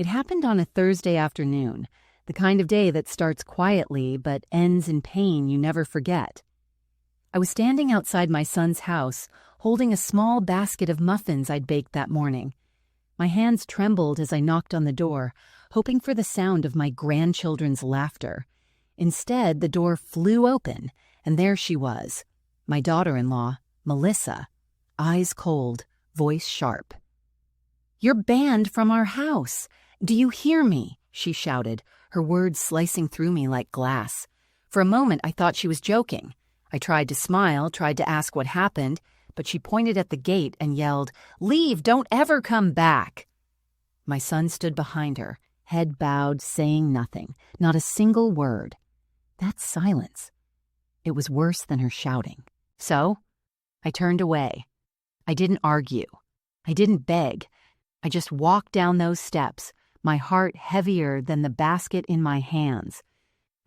It happened on a Thursday afternoon, the kind of day that starts quietly but ends in pain you never forget. I was standing outside my son's house, holding a small basket of muffins I'd baked that morning. My hands trembled as I knocked on the door, hoping for the sound of my grandchildren's laughter. Instead, the door flew open, and there she was, my daughter-in-law, Melissa, eyes cold, voice sharp. "You're banned from our house. Do you hear me?" she shouted, her words slicing through me like glass. For a moment, I thought she was joking. I tried to smile, tried to ask what happened, but she pointed at the gate and yelled, "Leave! Don't ever come back!" My son stood behind her, head bowed, saying nothing, not a single word. That silence. It was worse than her shouting. So, I turned away. I didn't argue. I didn't beg. I just walked down those steps, my heart heavier than the basket in my hands.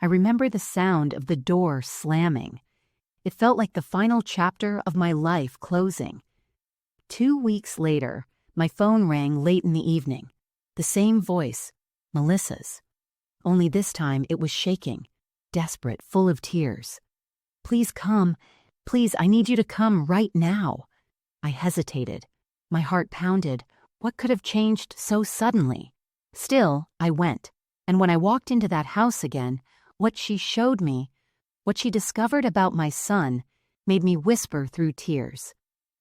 I remember the sound of the door slamming. It felt like the final chapter of my life closing. 2 weeks later, my phone rang late in the evening. The same voice, Melissa's. Only this time it was shaking, desperate, full of tears. "Please come. Please, I need you to come right now." I hesitated. My heart pounded. What could have changed so suddenly? Still, I went. And when I walked into that house again, what she showed me, what she discovered about my son, made me whisper through tears.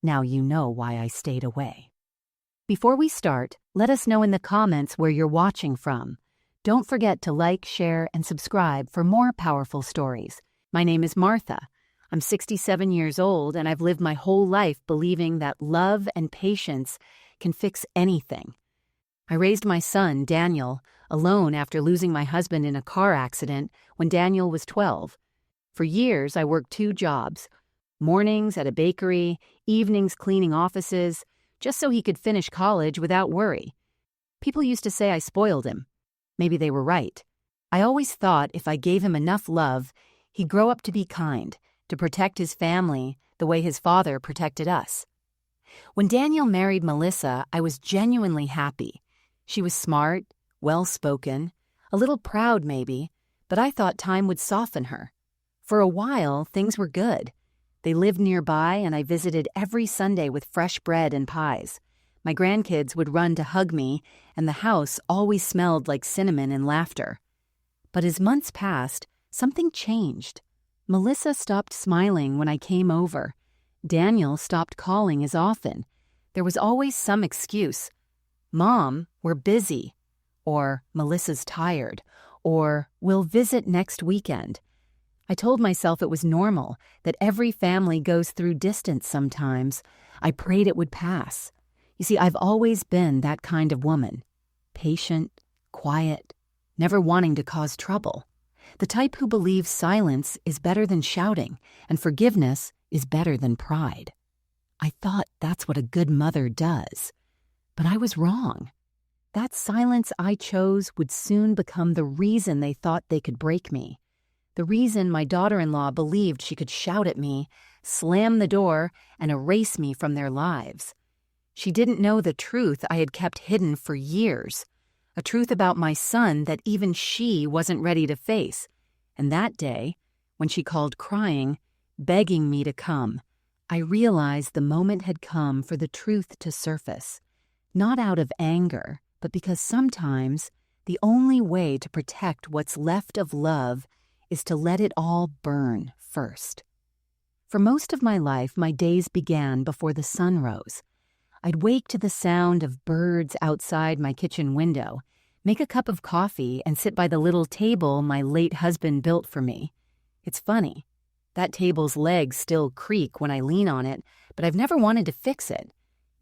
Now you know why I stayed away. Before we start, let us know in the comments where you're watching from. Don't forget to like, share, and subscribe for more powerful stories. My name is Martha. I'm 67 years old, and I've lived my whole life believing that love and patience can fix anything. I raised my son, Daniel, alone after losing my husband in a car accident when Daniel was 12. For years, I worked 2 jobs, mornings at a bakery, evenings cleaning offices, just so he could finish college without worry. People used to say I spoiled him. Maybe they were right. I always thought if I gave him enough love, he'd grow up to be kind, to protect his family the way his father protected us. When Daniel married Melissa, I was genuinely happy. She was smart, well-spoken, a little proud maybe, but I thought time would soften her. For a while, things were good. They lived nearby, and I visited every Sunday with fresh bread and pies. My grandkids would run to hug me, and the house always smelled like cinnamon and laughter. But as months passed, something changed. Melissa stopped smiling when I came over. Daniel stopped calling as often. There was always some excuse. "Mom, we're busy," or "Melissa's tired," or "we'll visit next weekend." I told myself it was normal, that every family goes through distance sometimes. I prayed it would pass. You see, I've always been that kind of woman. Patient, quiet, never wanting to cause trouble. The type who believes silence is better than shouting, and forgiveness is better than pride. I thought that's what a good mother does. But I was wrong. That silence I chose would soon become the reason they thought they could break me. The reason my daughter-in-law believed she could shout at me, slam the door, and erase me from their lives. She didn't know the truth I had kept hidden for years, a truth about my son that even she wasn't ready to face. And that day, when she called crying, begging me to come, I realized the moment had come for the truth to surface. Not out of anger, but because sometimes the only way to protect what's left of love is to let it all burn first. For most of my life, my days began before the sun rose. I'd wake to the sound of birds outside my kitchen window, make a cup of coffee, and sit by the little table my late husband built for me. It's funny. That table's legs still creak when I lean on it, but I've never wanted to fix it.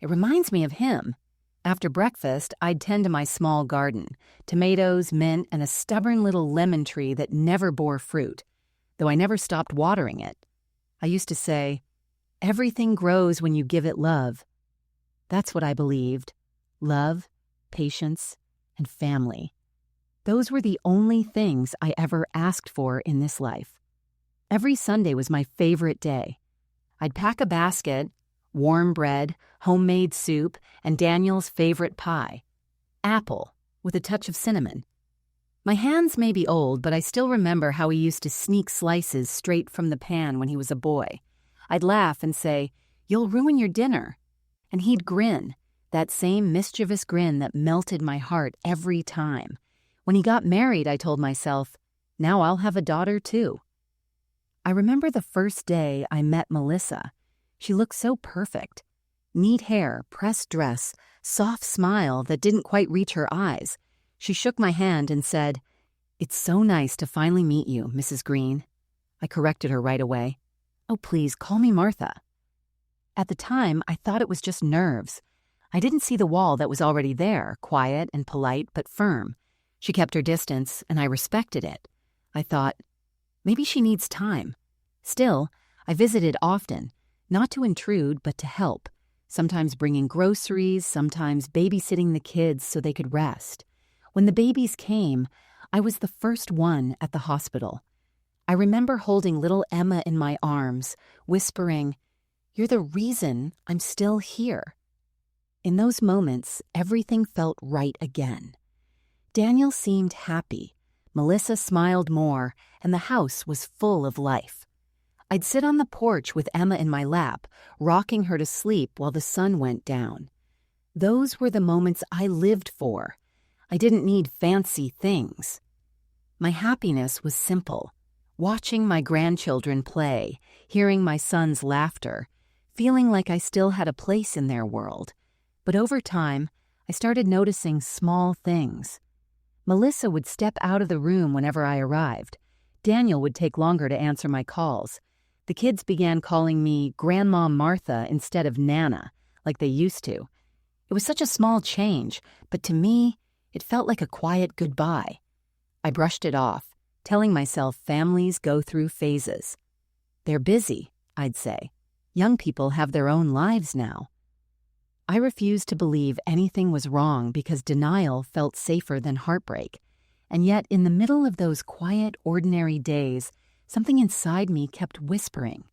It reminds me of him. After breakfast, I'd tend to my small garden, tomatoes, mint, and a stubborn little lemon tree that never bore fruit, though I never stopped watering it. I used to say, "Everything grows when you give it love." That's what I believed. Love, patience, and family. Those were the only things I ever asked for in this life. Every Sunday was my favorite day. I'd pack a basket, warm bread, homemade soup, and Daniel's favorite pie. Apple, with a touch of cinnamon. My hands may be old, but I still remember how he used to sneak slices straight from the pan when he was a boy. I'd laugh and say, "You'll ruin your dinner." And he'd grin, that same mischievous grin that melted my heart every time. When he got married, I told myself, now I'll have a daughter too. I remember the first day I met Melissa. She looked so perfect. Neat hair, pressed dress, soft smile that didn't quite reach her eyes. She shook my hand and said, "It's so nice to finally meet you, Mrs. Green." I corrected her right away. "Oh, please, call me Martha." At the time, I thought it was just nerves. I didn't see the wall that was already there, quiet and polite but firm. She kept her distance, and I respected it. I thought, maybe she needs time. Still, I visited often, not to intrude but to help, sometimes bringing groceries, sometimes babysitting the kids so they could rest. When the babies came, I was the first one at the hospital. I remember holding little Emma in my arms, whispering, "You're the reason I'm still here." In those moments, everything felt right again. Daniel seemed happy, Melissa smiled more, and the house was full of life. I'd sit on the porch with Emma in my lap, rocking her to sleep while the sun went down. Those were the moments I lived for. I didn't need fancy things. My happiness was simple. Watching my grandchildren play, hearing my son's laughter, feeling like I still had a place in their world. But over time, I started noticing small things. Melissa would step out of the room whenever I arrived. Daniel would take longer to answer my calls. The kids began calling me Grandma Martha instead of Nana, like they used to. It was such a small change, but to me, it felt like a quiet goodbye. I brushed it off, telling myself families go through phases. They're busy, I'd say. Young people have their own lives now. I refused to believe anything was wrong because denial felt safer than heartbreak. And yet, in the middle of those quiet, ordinary days, something inside me kept whispering,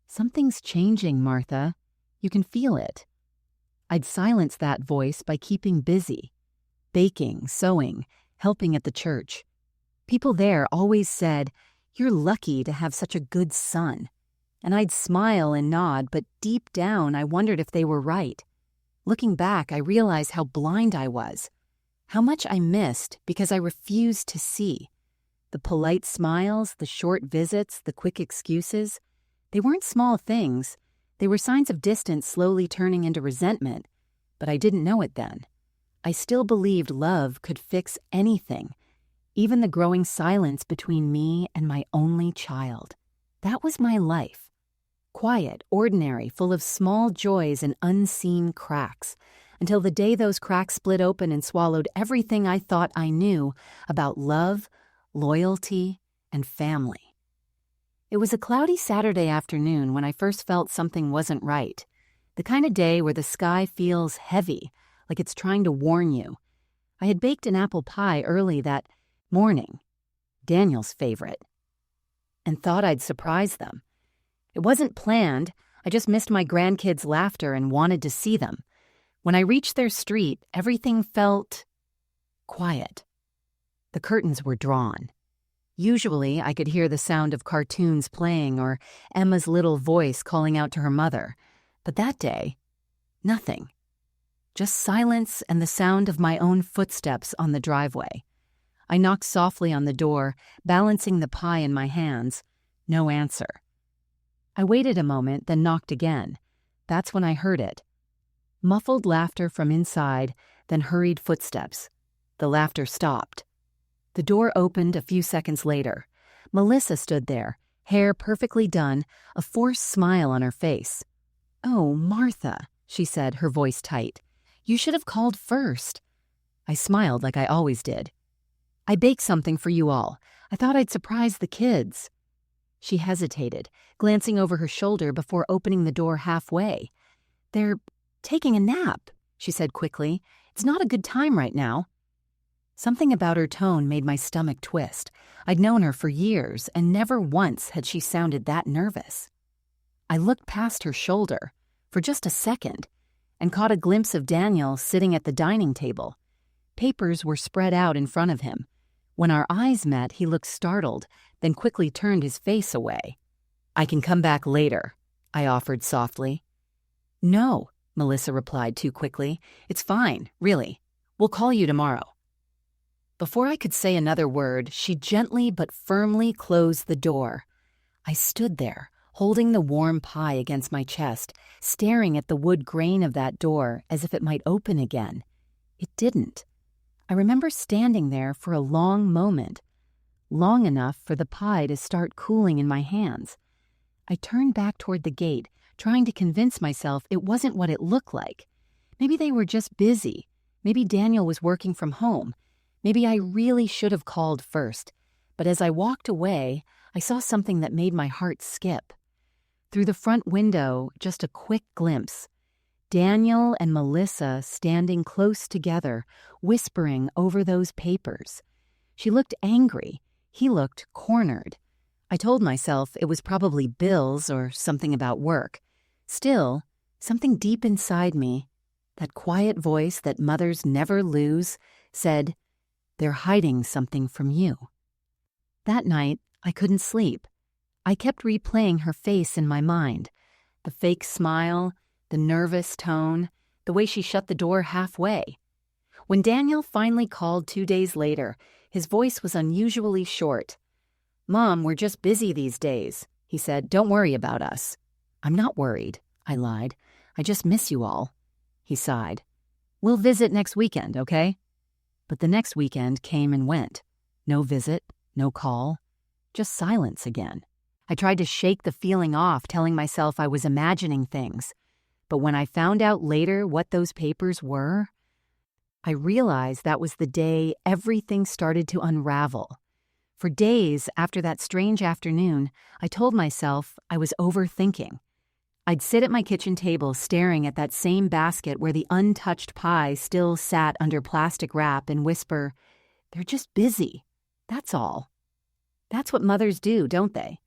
"Something's changing, Martha. You can feel it." I'd silence that voice by keeping busy. Baking, sewing, helping at the church. People there always said, "You're lucky to have such a good son." And I'd smile and nod, but deep down I wondered if they were right. Looking back, I realized how blind I was, how much I missed because I refused to see. The polite smiles, the short visits, the quick excuses, they weren't small things. They were signs of distance slowly turning into resentment, but I didn't know it then. I still believed love could fix anything, even the growing silence between me and my only child. That was my life. Quiet, ordinary, full of small joys and unseen cracks, until the day those cracks split open and swallowed everything I thought I knew about love, loyalty, and family. It was a cloudy Saturday afternoon when I first felt something wasn't right. The kind of day where the sky feels heavy, like it's trying to warn you. I had baked an apple pie early that morning, Daniel's favorite, and thought I'd surprise them. It wasn't planned. I just missed my grandkids' laughter and wanted to see them. When I reached their street, everything felt quiet. The curtains were drawn. Usually, I could hear the sound of cartoons playing or Emma's little voice calling out to her mother. But that day, nothing. Just silence and the sound of my own footsteps on the driveway. I knocked softly on the door, balancing the pie in my hands. No answer. I waited a moment, then knocked again. That's when I heard it. Muffled laughter from inside, then hurried footsteps. The laughter stopped. The door opened a few seconds later. Melissa stood there, hair perfectly done, a forced smile on her face. "Oh, Martha," she said, her voice tight. "You should have called first." I smiled like I always did. "I baked something for you all. I thought I'd surprise the kids." She hesitated, glancing over her shoulder before opening the door halfway. "They're taking a nap," she said quickly. "It's not a good time right now." Something about her tone made my stomach twist. I'd known her for years, and never once had she sounded that nervous. I looked past her shoulder, for just a second, and caught a glimpse of Daniel sitting at the dining table. papers were spread out in front of him. When our eyes met, he looked startled, then quickly turned his face away. "I can come back later," I offered softly. "No," Melissa replied too quickly. "It's fine, really. We'll call you tomorrow." Before I could say another word, she gently but firmly closed the door. I stood there, holding the warm pie against my chest, staring at the wood grain of that door as if it might open again. It didn't. I remember standing there for a long moment, long enough for the pie to start cooling in my hands. I turned back toward the gate, trying to convince myself it wasn't what it looked like. Maybe they were just busy. Maybe Daniel was working from home. Maybe I really should have called first. But as I walked away, I saw something that made my heart skip. Through the front window, just a quick glimpse. Daniel and Melissa standing close together, whispering over those papers. She looked angry. He looked cornered. I told myself it was probably bills or something about work. Still, something deep inside me, that quiet voice that mothers never lose, said, "They're hiding something from you." That night, I couldn't sleep. I kept replaying her face in my mind. The fake smile, the nervous tone, the way she shut the door halfway. When Daniel finally called 2 days later, his voice was unusually short. "Mom, we're just busy these days," he said. "Don't worry about us." "I'm not worried," I lied. "I just miss you all." He sighed. "We'll visit next weekend, okay?" But the next weekend came and went. No visit, no call, just silence again. I tried to shake the feeling off, telling myself I was imagining things. But when I found out later what those papers were, I realized that was the day everything started to unravel. For days after that strange afternoon, I told myself I was overthinking. I'd sit at my kitchen table staring at that same basket where the untouched pie still sat under plastic wrap and whisper, "They're just busy. That's all." That's what mothers do, don't they?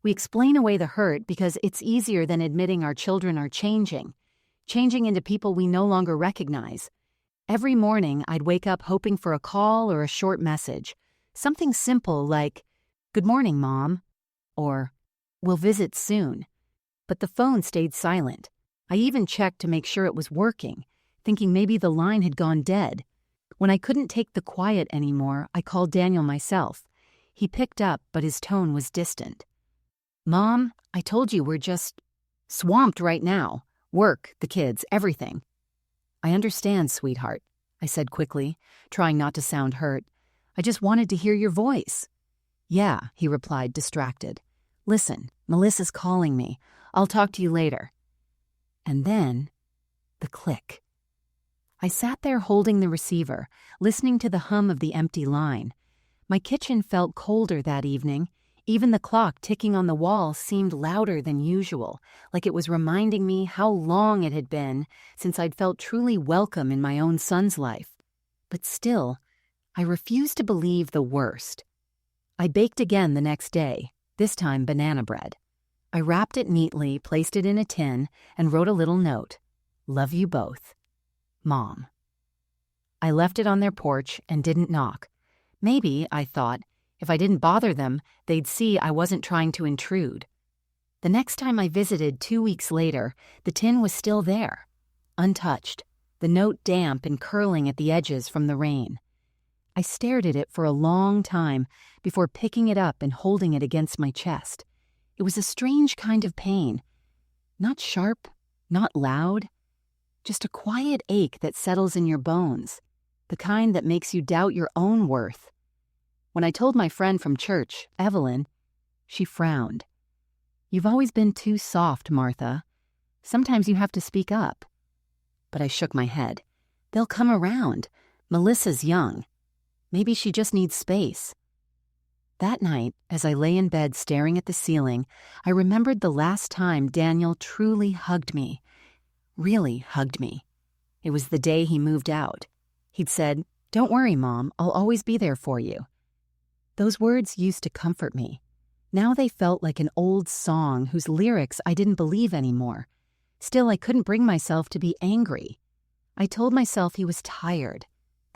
We explain away the hurt because it's easier than admitting our children are changing into people we no longer recognize. Every morning, I'd wake up hoping for a call or a short message. Something simple like, "Good morning, Mom," or "We'll visit soon." But the phone stayed silent. I even checked to make sure it was working, thinking maybe the line had gone dead. When I couldn't take the quiet anymore, I called Daniel myself. He picked up, but his tone was distant. "Mom, I told you we're just swamped right now. Work, the kids, everything." "I understand, sweetheart," I said quickly, trying not to sound hurt. "I just wanted to hear your voice." "Yeah," he replied, distracted. "Listen, Melissa's calling me. I'll talk to you later." And then, the click. I sat there holding the receiver, listening to the hum of the empty line. My kitchen felt colder that evening. Even the clock ticking on the wall seemed louder than usual, like it was reminding me how long it had been since I'd felt truly welcome in my own son's life. But still, I refused to believe the worst. I baked again the next day, this time banana bread. I wrapped it neatly, placed it in a tin, and wrote a little note. "Love you both. Mom." I left it on their porch and didn't knock. Maybe, I thought, if I didn't bother them, they'd see I wasn't trying to intrude. The next time I visited 2 weeks later, the tin was still there, untouched, the note damp and curling at the edges from the rain. I stared at it for a long time before picking it up and holding it against my chest. It was a strange kind of pain. Not sharp, not loud, just a quiet ache that settles in your bones, the kind that makes you doubt your own worth. When I told my friend from church, Evelyn, she frowned. "You've always been too soft, Martha. Sometimes you have to speak up." But I shook my head. "They'll come around. Melissa's young. Maybe she just needs space." That night, as I lay in bed staring at the ceiling, I remembered the last time Daniel truly hugged me. Really hugged me. It was the day he moved out. He'd said, "Don't worry, Mom, I'll always be there for you." Those words used to comfort me. Now they felt like an old song whose lyrics I didn't believe anymore. Still, I couldn't bring myself to be angry. I told myself he was tired,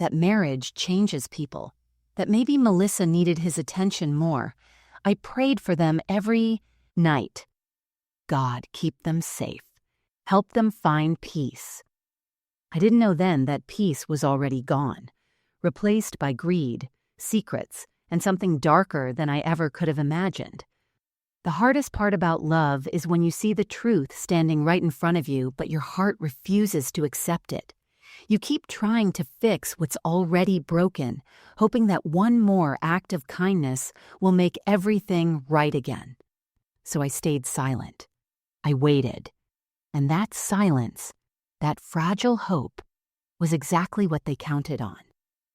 that marriage changes people, that maybe Melissa needed his attention more. I prayed for them every night. God, keep them safe. Help them find peace. I didn't know then that peace was already gone, replaced by greed, secrets, and something darker than I ever could have imagined. The hardest part about love is when you see the truth standing right in front of you, but your heart refuses to accept it. You keep trying to fix what's already broken, hoping that one more act of kindness will make everything right again. So I stayed silent. I waited. And that silence, that fragile hope, was exactly what they counted on.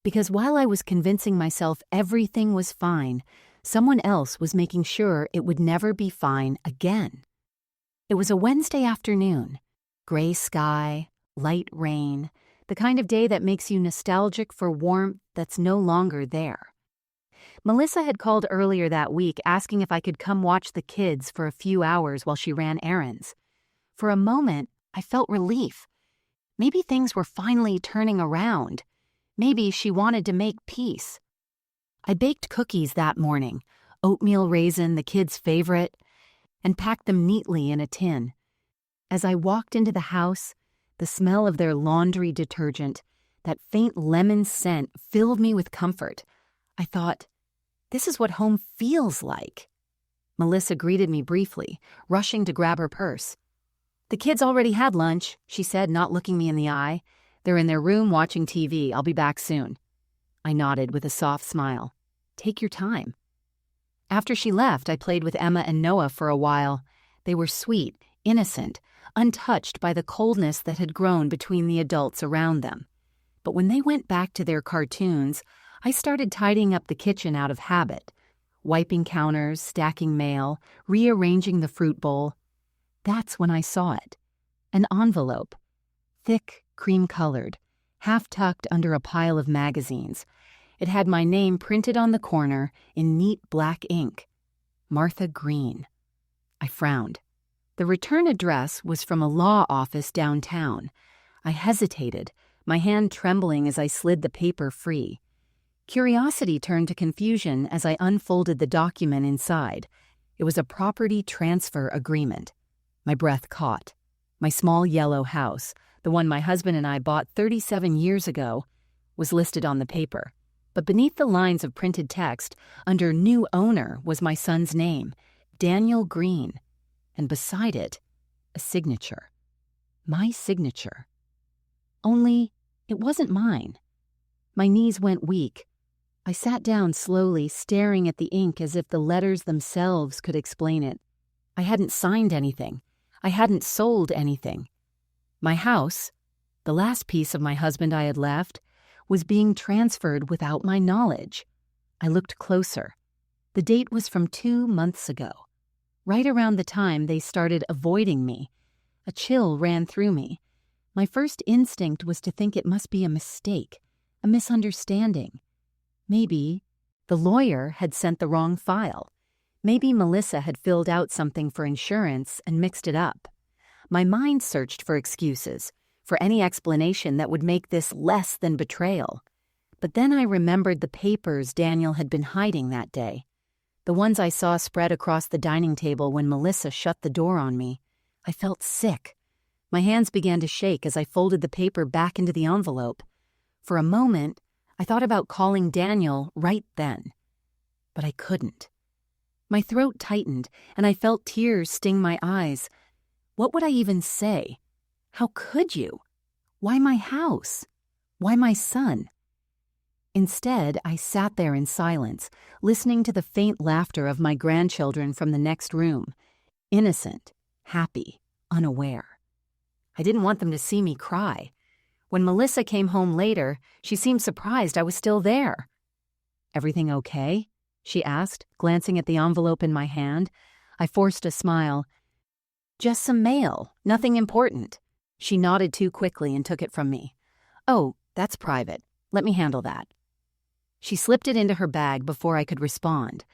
Because while I was convincing myself everything was fine, someone else was making sure it would never be fine again. It was a Wednesday afternoon. Gray sky, light rain, the kind of day that makes you nostalgic for warmth that's no longer there. Melissa had called earlier that week asking if I could come watch the kids for a few hours while she ran errands. For a moment, I felt relief. Maybe things were finally turning around. Maybe she wanted to make peace. I baked cookies that morning, oatmeal raisin, the kids' favorite, and packed them neatly in a tin. As I walked into the house, the smell of their laundry detergent, that faint lemon scent, filled me with comfort. I thought, this is what home feels like. Melissa greeted me briefly, rushing to grab her purse. "The kids already had lunch," she said, not looking me in the eye. "They're in their room watching TV. I'll be back soon." I nodded with a soft smile. "Take your time." After she left, I played with Emma and Noah for a while. They were sweet, innocent, untouched by the coldness that had grown between the adults around them. But when they went back to their cartoons, I started tidying up the kitchen out of habit, wiping counters, stacking mail, rearranging the fruit bowl. That's when I saw it. An envelope, thick, cream-colored, half-tucked under a pile of magazines. It had my name printed on the corner in neat black ink. Martha Green. I frowned. The return address was from a law office downtown. I hesitated, my hand trembling as I slid the paper free. Curiosity turned to confusion as I unfolded the document inside. It was a property transfer agreement. My breath caught. My small yellow house, the one my husband and I bought 37 years ago, was listed on the paper. But beneath the lines of printed text, under new owner, was my son's name, Daniel Green. And beside it, a signature. My signature. Only, it wasn't mine. My knees went weak. I sat down slowly, staring at the ink as if the letters themselves could explain it. I hadn't signed anything. I hadn't sold anything. My house, the last piece of my husband I had left, was being transferred without my knowledge. I looked closer. The date was from 2 months ago. Right around the time they started avoiding me. A chill ran through me. My first instinct was to think it must be a mistake, a misunderstanding. Maybe the lawyer had sent the wrong file. Maybe Melissa had filled out something for insurance and mixed it up. My mind searched for excuses, for any explanation that would make this less than betrayal. But then I remembered the papers Daniel had been hiding that day. The ones I saw spread across the dining table when Melissa shut the door on me. I felt sick. My hands began to shake as I folded the paper back into the envelope. For a moment, I thought about calling Daniel right then. But I couldn't. My throat tightened, and I felt tears sting my eyes. What would I even say? How could you? Why my house? Why my son? Instead, I sat there in silence, listening to the faint laughter of my grandchildren from the next room. Innocent, happy, unaware. I didn't want them to see me cry. When Melissa came home later, she seemed surprised I was still there. "Everything okay?" she asked, glancing at the envelope in my hand. I forced a smile. "Just some mail, nothing important." She nodded too quickly and took it from me. "Oh, that's private. Let me handle that." She slipped it into her bag before I could respond.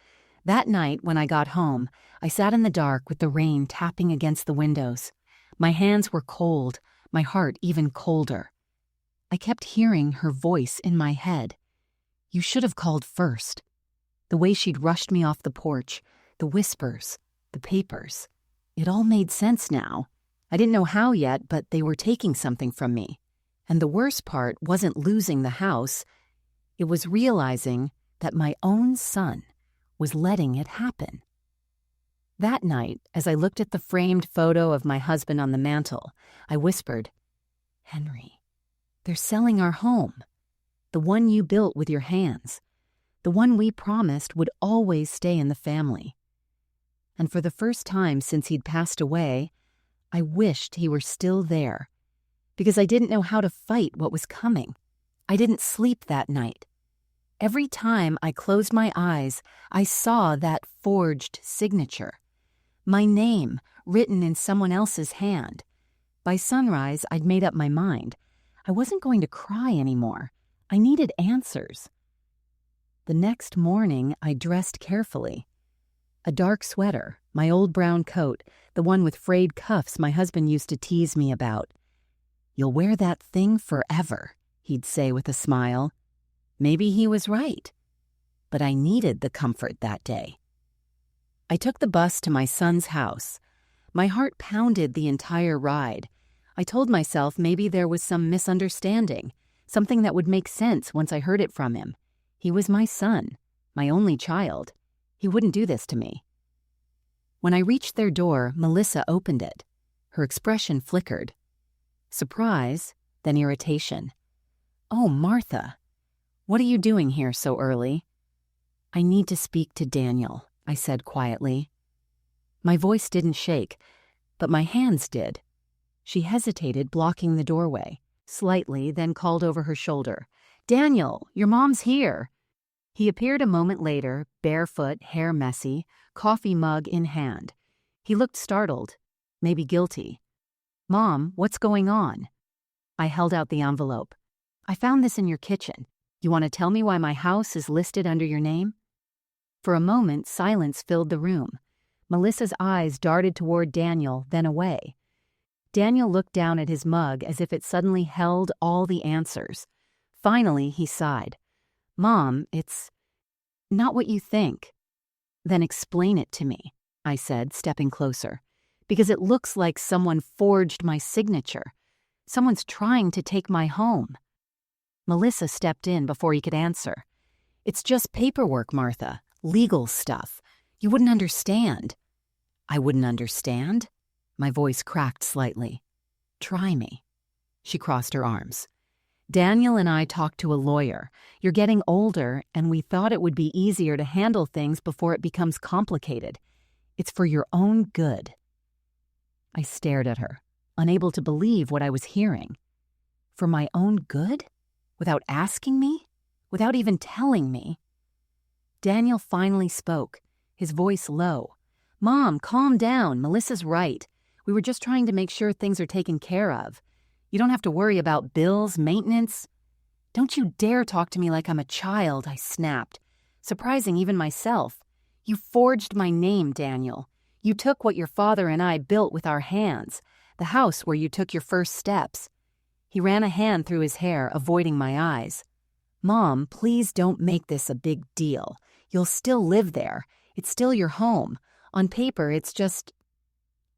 That night, when I got home, I sat in the dark with the rain tapping against the windows. My hands were cold, my heart even colder. I kept hearing her voice in my head. You should have called first. The way she'd rushed me off the porch, the whispers, the papers. It all made sense now. I didn't know how yet, but they were taking something from me. And the worst part wasn't losing the house. It was realizing that my own son was letting it happen. That night, as I looked at the framed photo of my husband on the mantel, I whispered, Henry, they're selling our home. The one you built with your hands. The one we promised would always stay in the family. And for the first time since he'd passed away, I wished he were still there, because I didn't know how to fight what was coming. I didn't sleep that night. Every time I closed my eyes, I saw that forged signature. My name written in someone else's hand. By sunrise, I'd made up my mind. I wasn't going to cry anymore. I needed answers. The next morning, I dressed carefully. A dark sweater, my old brown coat, the one with frayed cuffs my husband used to tease me about. You'll wear that thing forever, he'd say with a smile. Maybe he was right. But I needed the comfort that day. I took the bus to my son's house. My heart pounded the entire ride. I told myself maybe there was some misunderstanding, something that would make sense once I heard it from him. He was my son, my only child. He wouldn't do this to me. When I reached their door, Melissa opened it. Her expression flickered. Surprise, then irritation. Oh, Martha, what are you doing here so early? I need to speak to Daniel, I said quietly. My voice didn't shake, but my hands did. She hesitated, blocking the doorway, slightly, then called over her shoulder. Daniel, your mom's here. He appeared a moment later, barefoot, hair messy, coffee mug in hand. He looked startled, maybe guilty. Mom, what's going on? I held out the envelope. I found this in your kitchen. You want to tell me why my house is listed under your name? For a moment, silence filled the room. Melissa's eyes darted toward Daniel, then away. Daniel looked down at his mug as if it suddenly held all the answers. Finally, he sighed. Mom, it's not what you think. Then explain it to me, I said, stepping closer, because it looks like someone forged my signature. Someone's trying to take my home. Melissa stepped in before he could answer. It's just paperwork, Martha. Legal stuff. You wouldn't understand. I wouldn't understand? My voice cracked slightly. Try me. She crossed her arms. Daniel and I talked to a lawyer. You're getting older, and we thought it would be easier to handle things before it becomes complicated. It's for your own good. I stared at her, unable to believe what I was hearing. For my own good? Without asking me? Without even telling me? Daniel finally spoke, his voice low. Mom, calm down. Melissa's right. We were just trying to make sure things are taken care of. You don't have to worry about bills, maintenance. Don't you dare talk to me like I'm a child, I snapped, surprising even myself. You forged my name, Daniel. You took what your father and I built with our hands, the house where you took your first steps. He ran a hand through his hair, avoiding my eyes. Mom, please don't make this a big deal. You'll still live there. It's still your home. On paper, it's just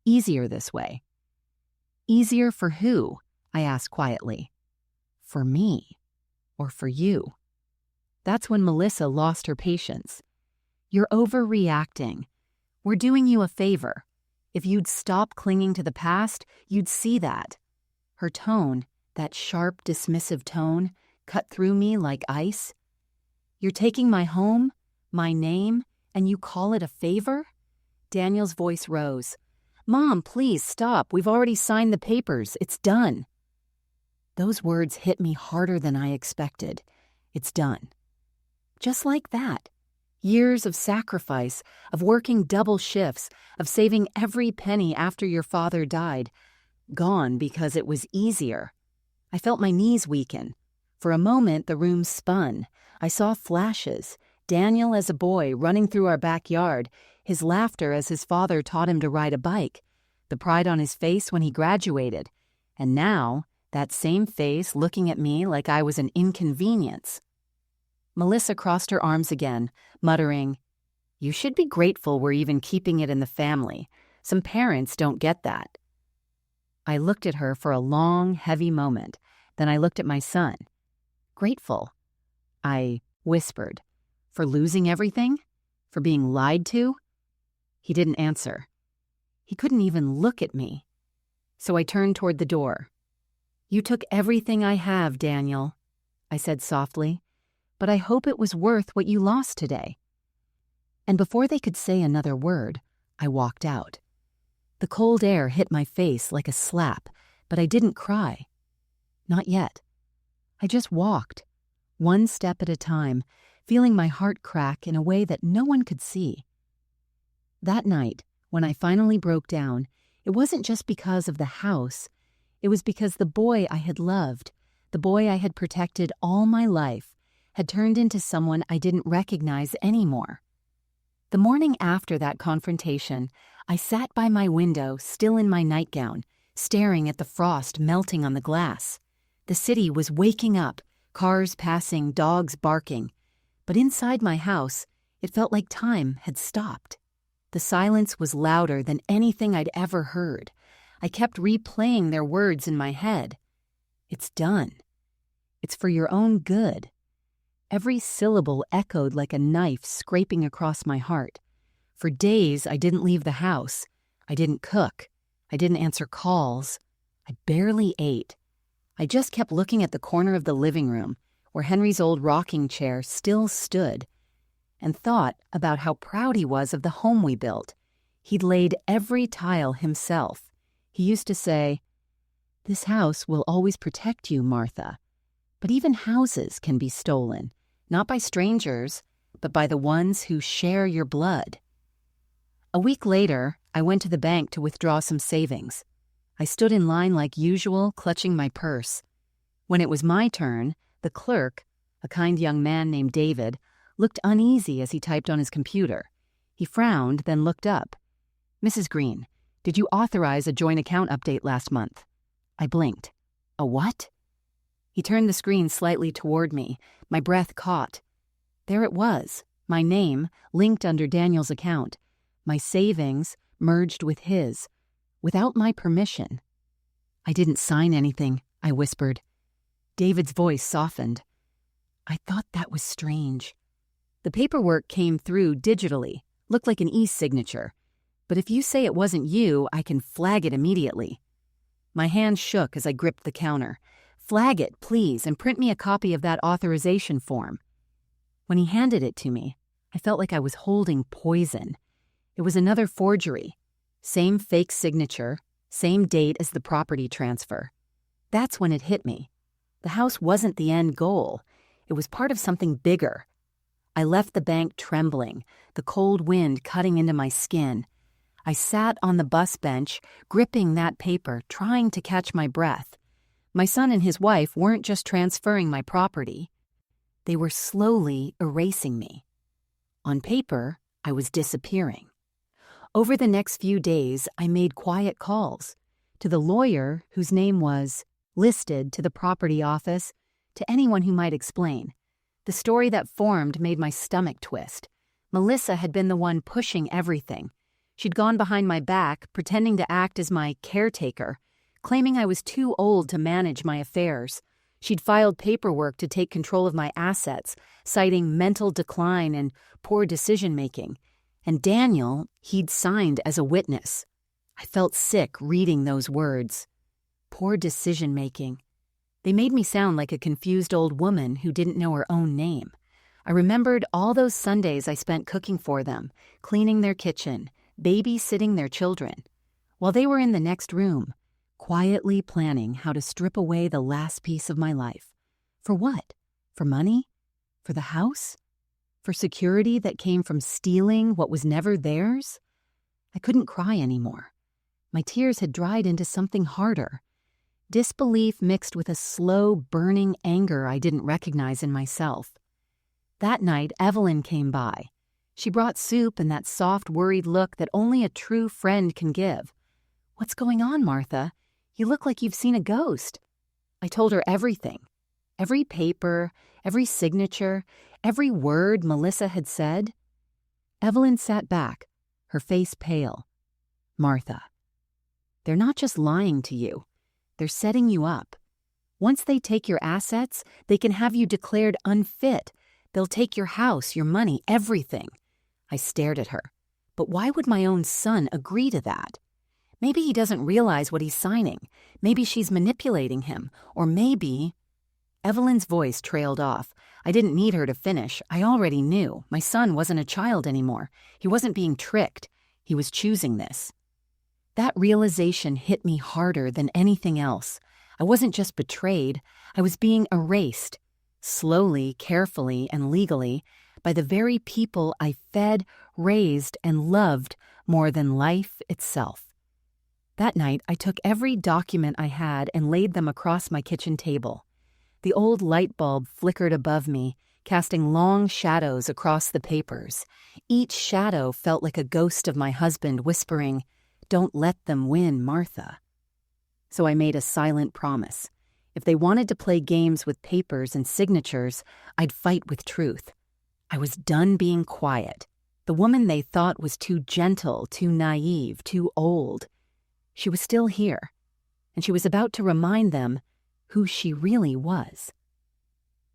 easier this way. Easier for who? I asked quietly. For me, or for you? That's when Melissa lost her patience. You're overreacting. We're doing you a favor. If you'd stop clinging to the past, you'd see that. Her tone, that sharp, dismissive tone, cut through me like ice. You're taking my home, my name, and you call it a favor? Daniel's voice rose. Mom, please stop. We've already signed the papers. It's done. Those words hit me harder than I expected. It's done. Just like that. Years of sacrifice, of working double shifts, of saving every penny after your father died. Gone because it was easier. I felt my knees weaken. For a moment, the room spun. I saw flashes. Daniel as a boy running through our backyard, his laughter as his father taught him to ride a bike, the pride on his face when he graduated. And now, that same face looking at me like I was an inconvenience. Melissa crossed her arms again, muttering, "You should be grateful we're even keeping it in the family. Some parents don't get that." I looked at her for a long, heavy moment. Then I looked at my son. "Grateful," I whispered. "For losing everything? For being lied to?" He didn't answer. He couldn't even look at me. So I turned toward the door. "You took everything I have, Daniel," I said softly, "but I hope it was worth what you lost today." And before they could say another word, I walked out. The cold air hit my face like a slap, but I didn't cry. Not yet. I just walked, one step at a time, feeling my heart crack in a way that no one could see. That night, when I finally broke down, it wasn't just because of the house. It was because the boy I had loved, the boy I had protected all my life, had turned into someone I didn't recognize anymore. The morning after that confrontation, I sat by my window, still in my nightgown, staring at the frost melting on the glass. The city was waking up, cars passing, dogs barking. But inside my house, it felt like time had stopped. The silence was louder than anything I'd ever heard. I kept replaying their words in my head. "It's done. It's for your own good." Every syllable echoed like a knife scraping across my heart. For days, I didn't leave the house. I didn't cook. I didn't answer calls. I barely ate. I just kept looking at the corner of the living room, where Henry's old rocking chair still stood, and thought about how proud he was of the home we built. He'd laid every tile himself. He used to say, "This house will always protect you, Martha." But even houses can be stolen, not by strangers, but by the ones who share your blood. A week later, I went to the bank to withdraw some savings. I stood in line like usual, clutching my purse. When it was my turn, the clerk, a kind young man named David, looked uneasy as he typed on his computer. He frowned, then looked up. "Mrs. Green, did you authorize a joint account update last month?" I blinked. "A what?" He turned the screen slightly toward me. My breath caught. There it was, my name, linked under Daniel's account. My savings merged with his, without my permission. "I didn't sign anything," I whispered. David's voice softened. "I thought that was strange. The paperwork came through digitally, looked like an e-signature. But if you say it wasn't you, I can flag it immediately." My hand shook as I gripped the counter. "Flag it, please, and print me a copy of that authorization form." When he handed it to me, I felt like I was holding poison. It was another forgery. Same fake signature, same date as the property transfer. That's when it hit me. The house wasn't the end goal. It was part of something bigger. I left the bank trembling, the cold wind cutting into my skin. I sat on the bus bench, gripping that paper, trying to catch my breath. My son and his wife weren't just transferring my property. They were slowly erasing me. On paper, I was disappearing. Over the next few days, I made quiet calls to the lawyer whose name was listed to the property office, to anyone who might explain. The story that formed made my stomach twist. Melissa had been the one pushing everything. She'd gone behind my back, pretending to act as my caretaker, claiming I was too old to manage my affairs. She'd filed paperwork to take control of my assets, citing mental decline and poor decision-making. And Daniel, he'd signed as a witness. I felt sick reading those words. Poor decision-making. They made me sound like a confused old woman who didn't know her own name. I remembered all those Sundays I spent cooking for them, cleaning their kitchen, babysitting their children, while they were in the next room, quietly planning how to strip away the last piece of my life. For what? For money? For the house? For security that came from stealing what was never theirs? I couldn't cry anymore. My tears had dried into something harder. Disbelief mixed with a slow, burning anger I didn't recognize in myself. That night, Evelyn came by. She brought soup and that soft, worried look that only a true friend can give. "What's going on, Martha? You look like you've seen a ghost." I told her everything. Every paper, every signature, every word Melissa had said. Evelyn sat back, her face pale. Martha, they're not just lying to you. They're setting you up. Once they take your assets, they can have you declared unfit. They'll take your house, your money, everything. I stared at her. But why would my own son agree to that? Maybe he doesn't realize what he's signing. Maybe she's manipulating him. Or maybe... Evelyn's voice trailed off. I didn't need her to finish. I already knew. My son wasn't a child anymore. He wasn't being tricked. He was choosing this. That realization hit me harder than anything else. I wasn't just betrayed. I was being erased. Slowly, carefully, and legally, by the very people I fed, raised, and loved more than life itself. That night, I took every document I had and laid them across my kitchen table. The old light bulb flickered above me, casting long shadows across the papers. Each shadow felt like a ghost of my husband whispering, "Don't let them win, Martha." So I made a silent promise. If they wanted to play games with papers and signatures, I'd fight with truth. I was done being quiet. The woman they thought was too gentle, too naive, too old. She was still here, and she was about to remind them who she really was.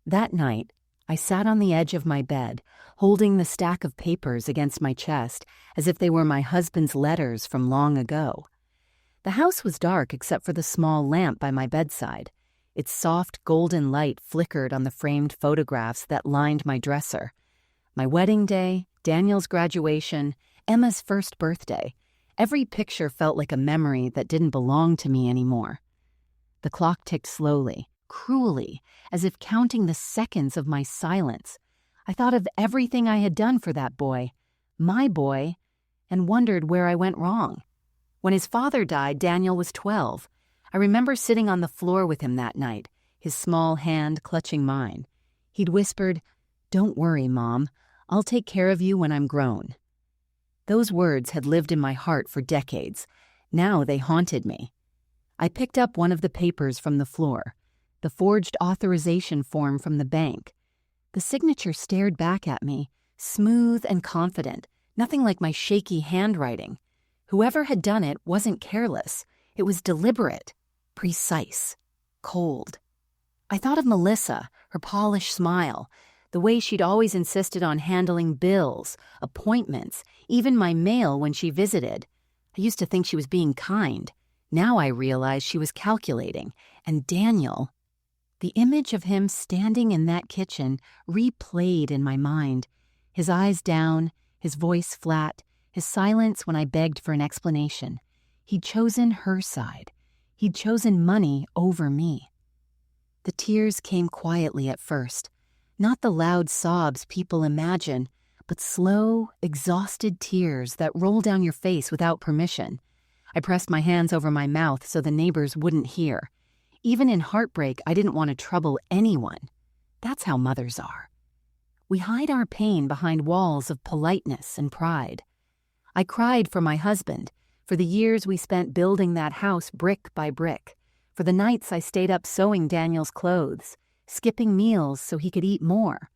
That night, I sat on the edge of my bed, holding the stack of papers against my chest as if they were my husband's letters from long ago. The house was dark except for the small lamp by my bedside. Its soft golden light flickered on the framed photographs that lined my dresser. My wedding day, Daniel's graduation, Emma's first birthday. Every picture felt like a memory that didn't belong to me anymore. The clock ticked slowly, cruelly, as if counting the seconds of my silence. I thought of everything I had done for that boy, my boy, and wondered where I went wrong. When his father died, Daniel was 12. I remember sitting on the floor with him that night, his small hand clutching mine. He'd whispered, "Don't worry, Mom. I'll take care of you when I'm grown." Those words had lived in my heart for decades. Now they haunted me. I picked up one of the papers from the floor, the forged authorization form from the bank. The signature stared back at me, smooth and confident, nothing like my shaky handwriting. Whoever had done it wasn't careless. It was deliberate, precise, cold. I thought of Melissa, her polished smile, the way she'd always insisted on handling bills, appointments, even my mail when she visited. I used to think she was being kind. Now I realized she was calculating. And Daniel, the image of him standing in that kitchen replayed in my mind. His eyes down, his voice flat, his silence when I begged for an explanation. He'd chosen her side. He'd chosen money over me. The tears came quietly at first, not the loud sobs people imagine, but slow, exhausted tears that roll down your face without permission. I pressed my hands over my mouth so the neighbors wouldn't hear. Even in heartbreak, I didn't want to trouble anyone. That's how mothers are. We hide our pain behind walls of politeness and pride. I cried for my husband, for the years we spent building that house brick by brick, for the nights I stayed up sewing Daniel's clothes, skipping meals so he could eat more.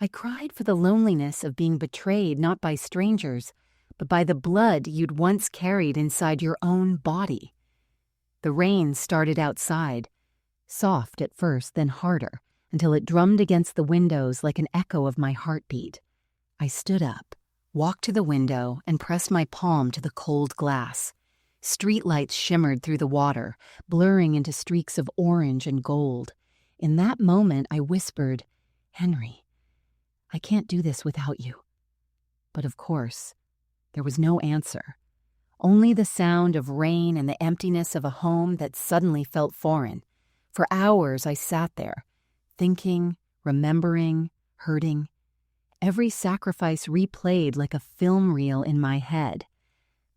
I cried for the loneliness of being betrayed not by strangers, but by the blood you'd once carried inside your own body. The rain started outside, soft at first, then harder, until it drummed against the windows like an echo of my heartbeat. I stood up, walked to the window, and pressed my palm to the cold glass. Streetlights shimmered through the water, blurring into streaks of orange and gold. In that moment, I whispered, "Henry, I can't do this without you." But of course, there was no answer. Only the sound of rain and the emptiness of a home that suddenly felt foreign. For hours I sat there, thinking, remembering, hurting. Every sacrifice replayed like a film reel in my head.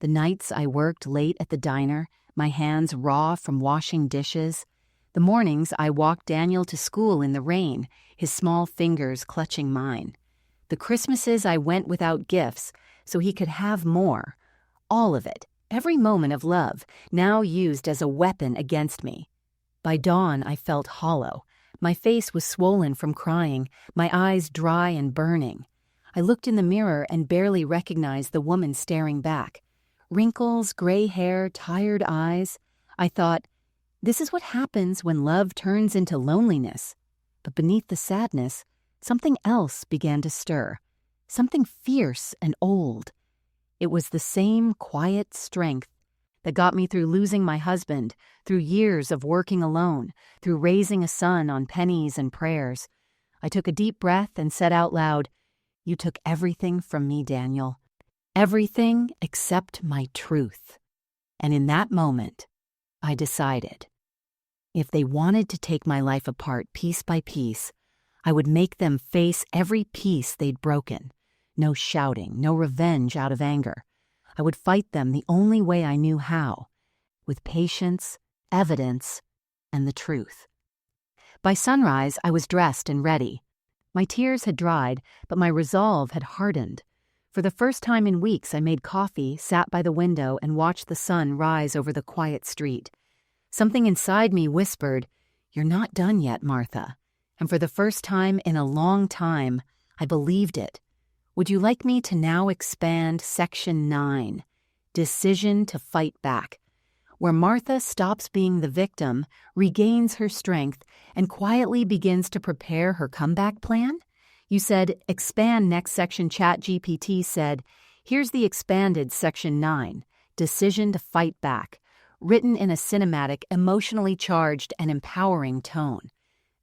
The nights I worked late at the diner, my hands raw from washing dishes. The mornings I walked Daniel to school in the rain, his small fingers clutching mine. The Christmases I went without gifts so he could have more. All of it, every moment of love, now used as a weapon against me. By dawn, I felt hollow. My face was swollen from crying, my eyes dry and burning. I looked in the mirror and barely recognized the woman staring back. Wrinkles, gray hair, tired eyes. I thought, this is what happens when love turns into loneliness. But beneath the sadness, something else began to stir. Something fierce and old. It was the same quiet strength that got me through losing my husband, through years of working alone, through raising a son on pennies and prayers. I took a deep breath and said out loud, "You took everything from me, Daniel. Everything except my truth." And in that moment, I decided, if they wanted to take my life apart piece by piece, I would make them face every piece they'd broken. No shouting, no revenge out of anger. I would fight them the only way I knew how, with patience, evidence, and the truth. By sunrise, I was dressed and ready. My tears had dried, but my resolve had hardened. For the first time in weeks, I made coffee, sat by the window, and watched the sun rise over the quiet street. Something inside me whispered, "You're not done yet, Martha." And for the first time in a long time, I believed it. Would you like me to now expand Section 9, Decision to Fight Back, where Martha stops being the victim, regains her strength, and quietly begins to prepare her comeback plan? You said, expand next section. ChatGPT said, here's the expanded Section 9, Decision to Fight Back, written in a cinematic, emotionally charged, and empowering tone.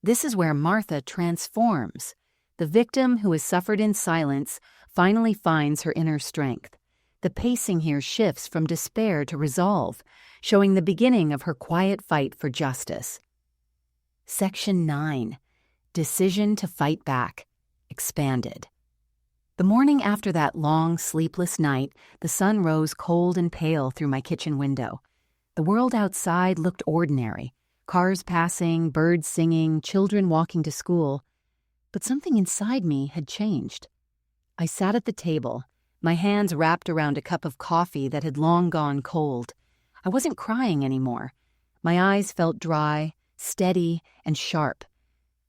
This is where Martha transforms. The victim who has suffered in silence finally finds her inner strength. The pacing here shifts from despair to resolve, showing the beginning of her quiet fight for justice. Section 9, Decision to Fight Back, expanded. The morning after that long, sleepless night, the sun rose cold and pale through my kitchen window. The world outside looked ordinary. Cars passing, birds singing, children walking to school. But something inside me had changed. I sat at the table, my hands wrapped around a cup of coffee that had long gone cold. I wasn't crying anymore. My eyes felt dry, steady, and sharp.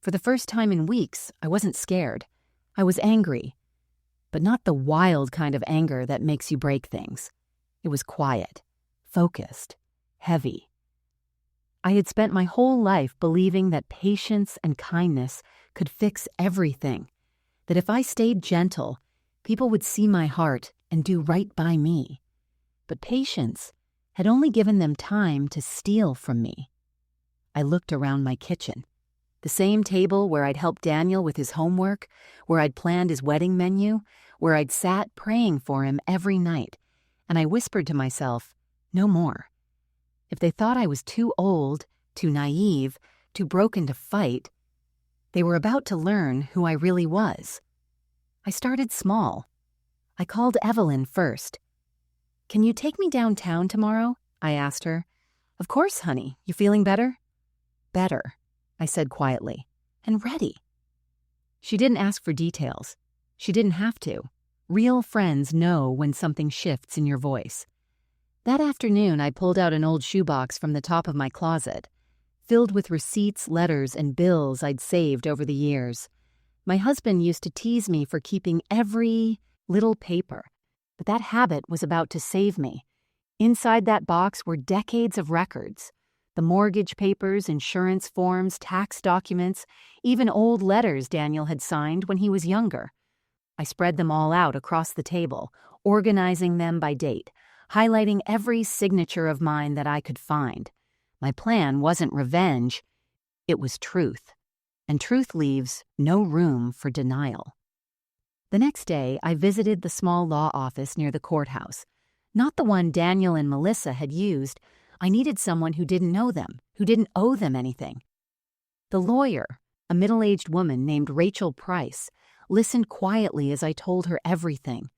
For the first time in weeks, I wasn't scared. I was angry, but not the wild kind of anger that makes you break things. It was quiet, focused, heavy. I had spent my whole life believing that patience and kindness could fix everything, that if I stayed gentle, people would see my heart and do right by me. But patience had only given them time to steal from me. I looked around my kitchen. The same table where I'd helped Daniel with his homework, where I'd planned his wedding menu, where I'd sat praying for him every night, and I whispered to myself, no more. If they thought I was too old, too naive, too broken to fight, they were about to learn who I really was. I started small. I called Evelyn first. "Can you take me downtown tomorrow?" I asked her. "Of course, honey. You feeling better?" "Better," I said quietly, "and ready." She didn't ask for details. She didn't have to. Real friends know when something shifts in your voice. That afternoon, I pulled out an old shoebox from the top of my closet, filled with receipts, letters, and bills I'd saved over the years. My husband used to tease me for keeping every little paper, but that habit was about to save me. Inside that box were decades of records. The mortgage papers, insurance forms, tax documents, even old letters Daniel had signed when he was younger. I spread them all out across the table, organizing them by date, highlighting every signature of mine that I could find. My plan wasn't revenge, it was truth. And truth leaves no room for denial. The next day, I visited the small law office near the courthouse. Not the one Daniel and Melissa had used. I needed someone who didn't know them, who didn't owe them anything. The lawyer, a middle-aged woman named Rachel Price, listened quietly as I told her everything.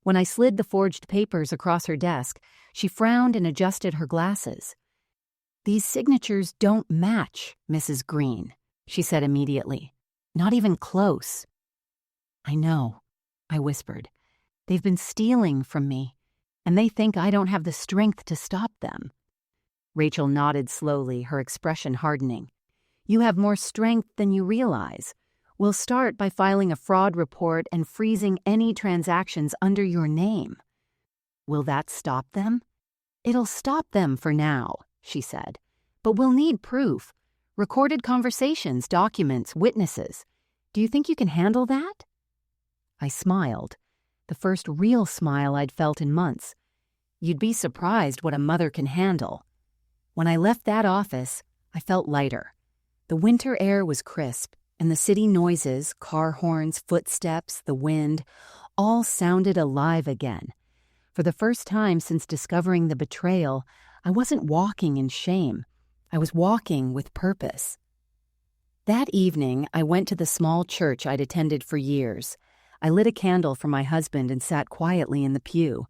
When I slid the forged papers across her desk, she frowned and adjusted her glasses. "These signatures don't match, Mrs. Green," she said immediately. "Not even close." "I know," I whispered. "They've been stealing from me, and they think I don't have the strength to stop them." Rachel nodded slowly, her expression hardening. You have more strength than you realize. We'll start by filing a fraud report and freezing any transactions under your name. Will that stop them? It'll stop them for now, she said. But we'll need proof. Recorded conversations, documents, witnesses. Do you think you can handle that? I smiled. The first real smile I'd felt in months. You'd be surprised what a mother can handle. When I left that office, I felt lighter. The winter air was crisp, and the city noises, car horns, footsteps, the wind, all sounded alive again. For the first time since discovering the betrayal, I wasn't walking in shame. I was walking with purpose. That evening, I went to the small church I'd attended for years. I lit a candle for my husband and sat quietly in the pew.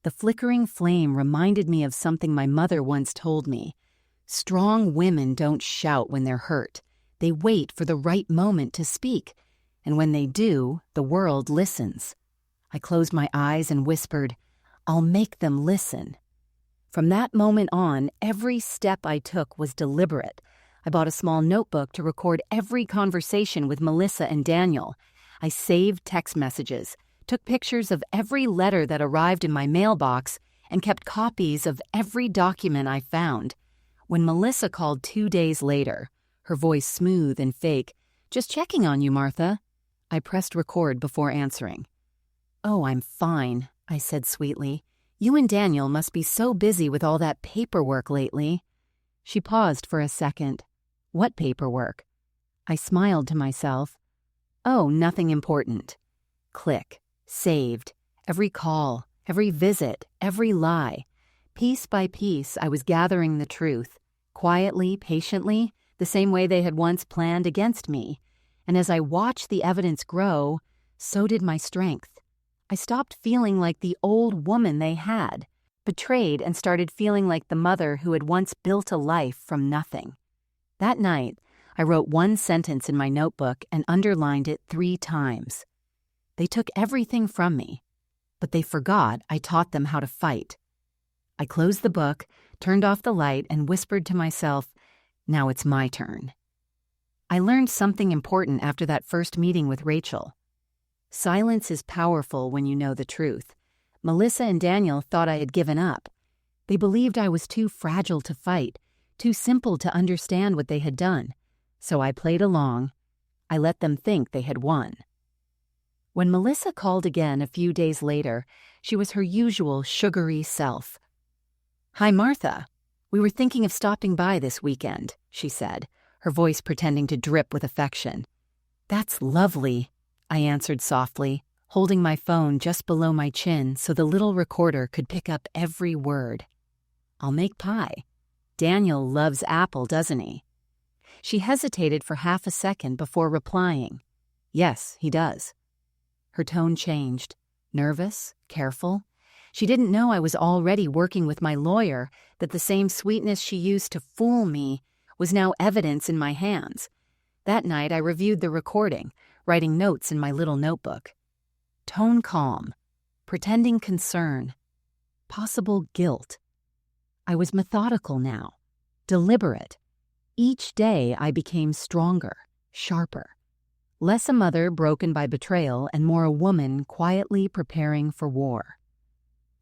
The flickering flame reminded me of something my mother once told me. Strong women don't shout when they're hurt. They wait for the right moment to speak. And when they do, the world listens. I closed my eyes and whispered, I'll make them listen. From that moment on, every step I took was deliberate. I bought a small notebook to record every conversation with Melissa and Daniel. I saved text messages, took pictures of every letter that arrived in my mailbox, and kept copies of every document I found. When Melissa called 2 days later, her voice smooth and fake, "Just checking on you, Martha," I pressed record before answering. "Oh, I'm fine," I said sweetly. "You and Daniel must be so busy with all that paperwork lately." She paused for a second. "What paperwork?" I smiled to myself. "Oh, nothing important." Click. Saved. Every call, every visit, every lie. Piece by piece, I was gathering the truth. Quietly, patiently, the same way they had once planned against me. And as I watched the evidence grow, so did my strength. I stopped feeling like the old woman they had, betrayed, and started feeling like the mother who had once built a life from nothing. That night, I wrote one sentence in my notebook and underlined it 3 times. They took everything from me, but they forgot I taught them how to fight. I closed the book, turned off the light, and whispered to myself, now it's my turn. I learned something important after that first meeting with Rachel. Silence is powerful when you know the truth. Melissa and Daniel thought I had given up. They believed I was too fragile to fight, too simple to understand what they had done. So I played along. I let them think they had won. When Melissa called again a few days later, she was her usual sugary self. "Hi, Martha. We were thinking of stopping by this weekend," she said, her voice pretending to drip with affection. "That's lovely," I answered softly, holding my phone just below my chin so the little recorder could pick up every word. "I'll make pie. Daniel loves apple, doesn't he?" She hesitated for half a second before replying. "Yes, he does." Her tone changed. Nervous, careful. She didn't know I was already working with my lawyer, that the same sweetness she used to fool me was now evidence in my hands. That night I reviewed the recording, writing notes in my little notebook. Tone calm, pretending concern, possible guilt. I was methodical now, deliberate. Each day I became stronger, sharper. Less a mother broken by betrayal and more a woman quietly preparing for war.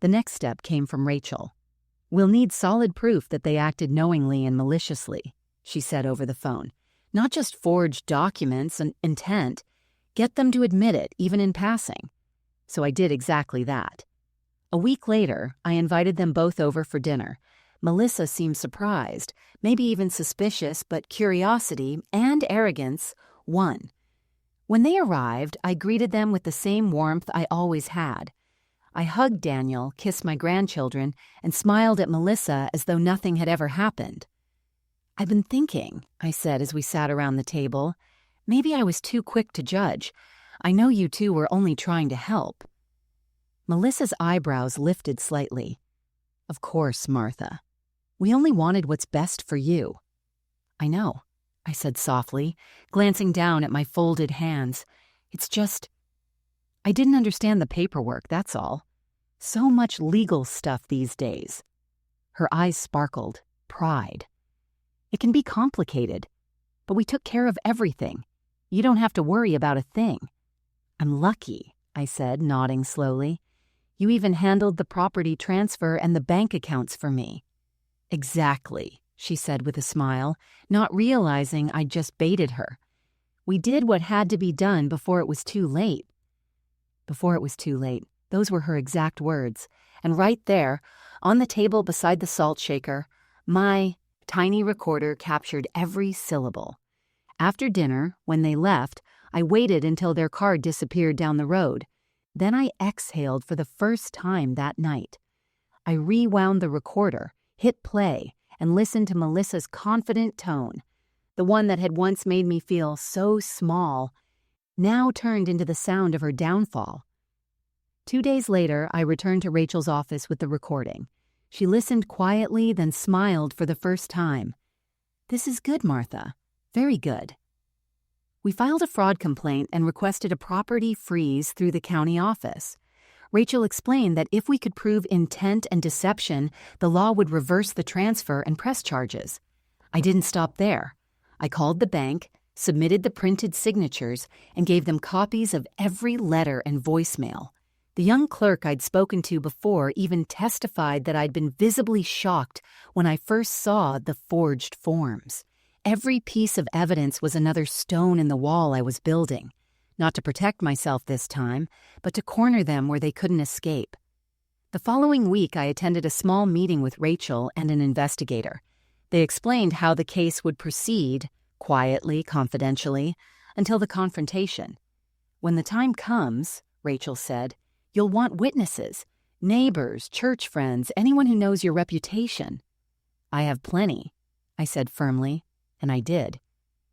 The next step came from Rachel. "We'll need solid proof that they acted knowingly and maliciously," she said over the phone. "Not just forged documents and intent. Get them to admit it, even in passing." So I did exactly that. A week later, I invited them both over for dinner. Melissa seemed surprised, maybe even suspicious, but curiosity and arrogance won. When they arrived, I greeted them with the same warmth I always had. I hugged Daniel, kissed my grandchildren, and smiled at Melissa as though nothing had ever happened. "I've been thinking," I said as we sat around the table. "Maybe I was too quick to judge. I know you two were only trying to help." Melissa's eyebrows lifted slightly. "Of course, Martha. We only wanted what's best for you." "I know," I said softly, glancing down at my folded hands. "It's just, I didn't understand the paperwork, that's all. So much legal stuff these days." Her eyes sparkled. pride. It can be complicated, but we took care of everything. You don't have to worry about a thing. I'm lucky, I said, nodding slowly. You even handled the property transfer and the bank accounts for me. Exactly, she said with a smile, not realizing I'd just baited her. We did what had to be done before it was too late. Before it was too late. Those were her exact words. And right there, on the table beside the salt shaker, my tiny recorder captured every syllable. After dinner, when they left, I waited until their car disappeared down the road. Then I exhaled for the first time that night. I rewound the recorder, hit play, and listened to Melissa's confident tone. The one that had once made me feel so small, now turned into the sound of her downfall. 2 days later, I returned to Rachel's office with the recording. She listened quietly, then smiled for the first time. This is good, Martha. Very good. We filed a fraud complaint and requested a property freeze through the county office. Rachel explained that if we could prove intent and deception, the law would reverse the transfer and press charges. I didn't stop there. I called the bank, submitted the printed signatures, and gave them copies of every letter and voicemail. The young clerk I'd spoken to before even testified that I'd been visibly shocked when I first saw the forged forms. Every piece of evidence was another stone in the wall I was building, not to protect myself this time, but to corner them where they couldn't escape. The following week, I attended a small meeting with Rachel and an investigator. They explained how the case would proceed, quietly, confidentially, until the confrontation. When the time comes, Rachel said, you'll want witnesses, neighbors, church friends, anyone who knows your reputation. I have plenty, I said firmly, and I did.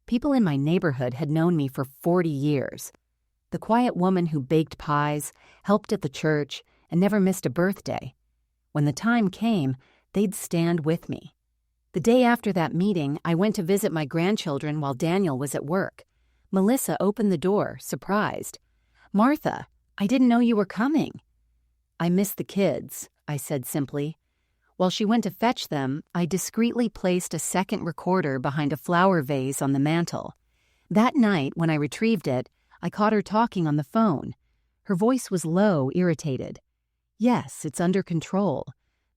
People in my neighborhood had known me for 40 years. The quiet woman who baked pies, helped at the church, and never missed a birthday. When the time came, they'd stand with me. The day after that meeting, I went to visit my grandchildren while Daniel was at work. Melissa opened the door, surprised. Martha, I didn't know you were coming. I miss the kids, I said simply. While she went to fetch them, I discreetly placed a second recorder behind a flower vase on the mantel. That night, when I retrieved it, I caught her talking on the phone. Her voice was low, irritated. Yes, it's under control.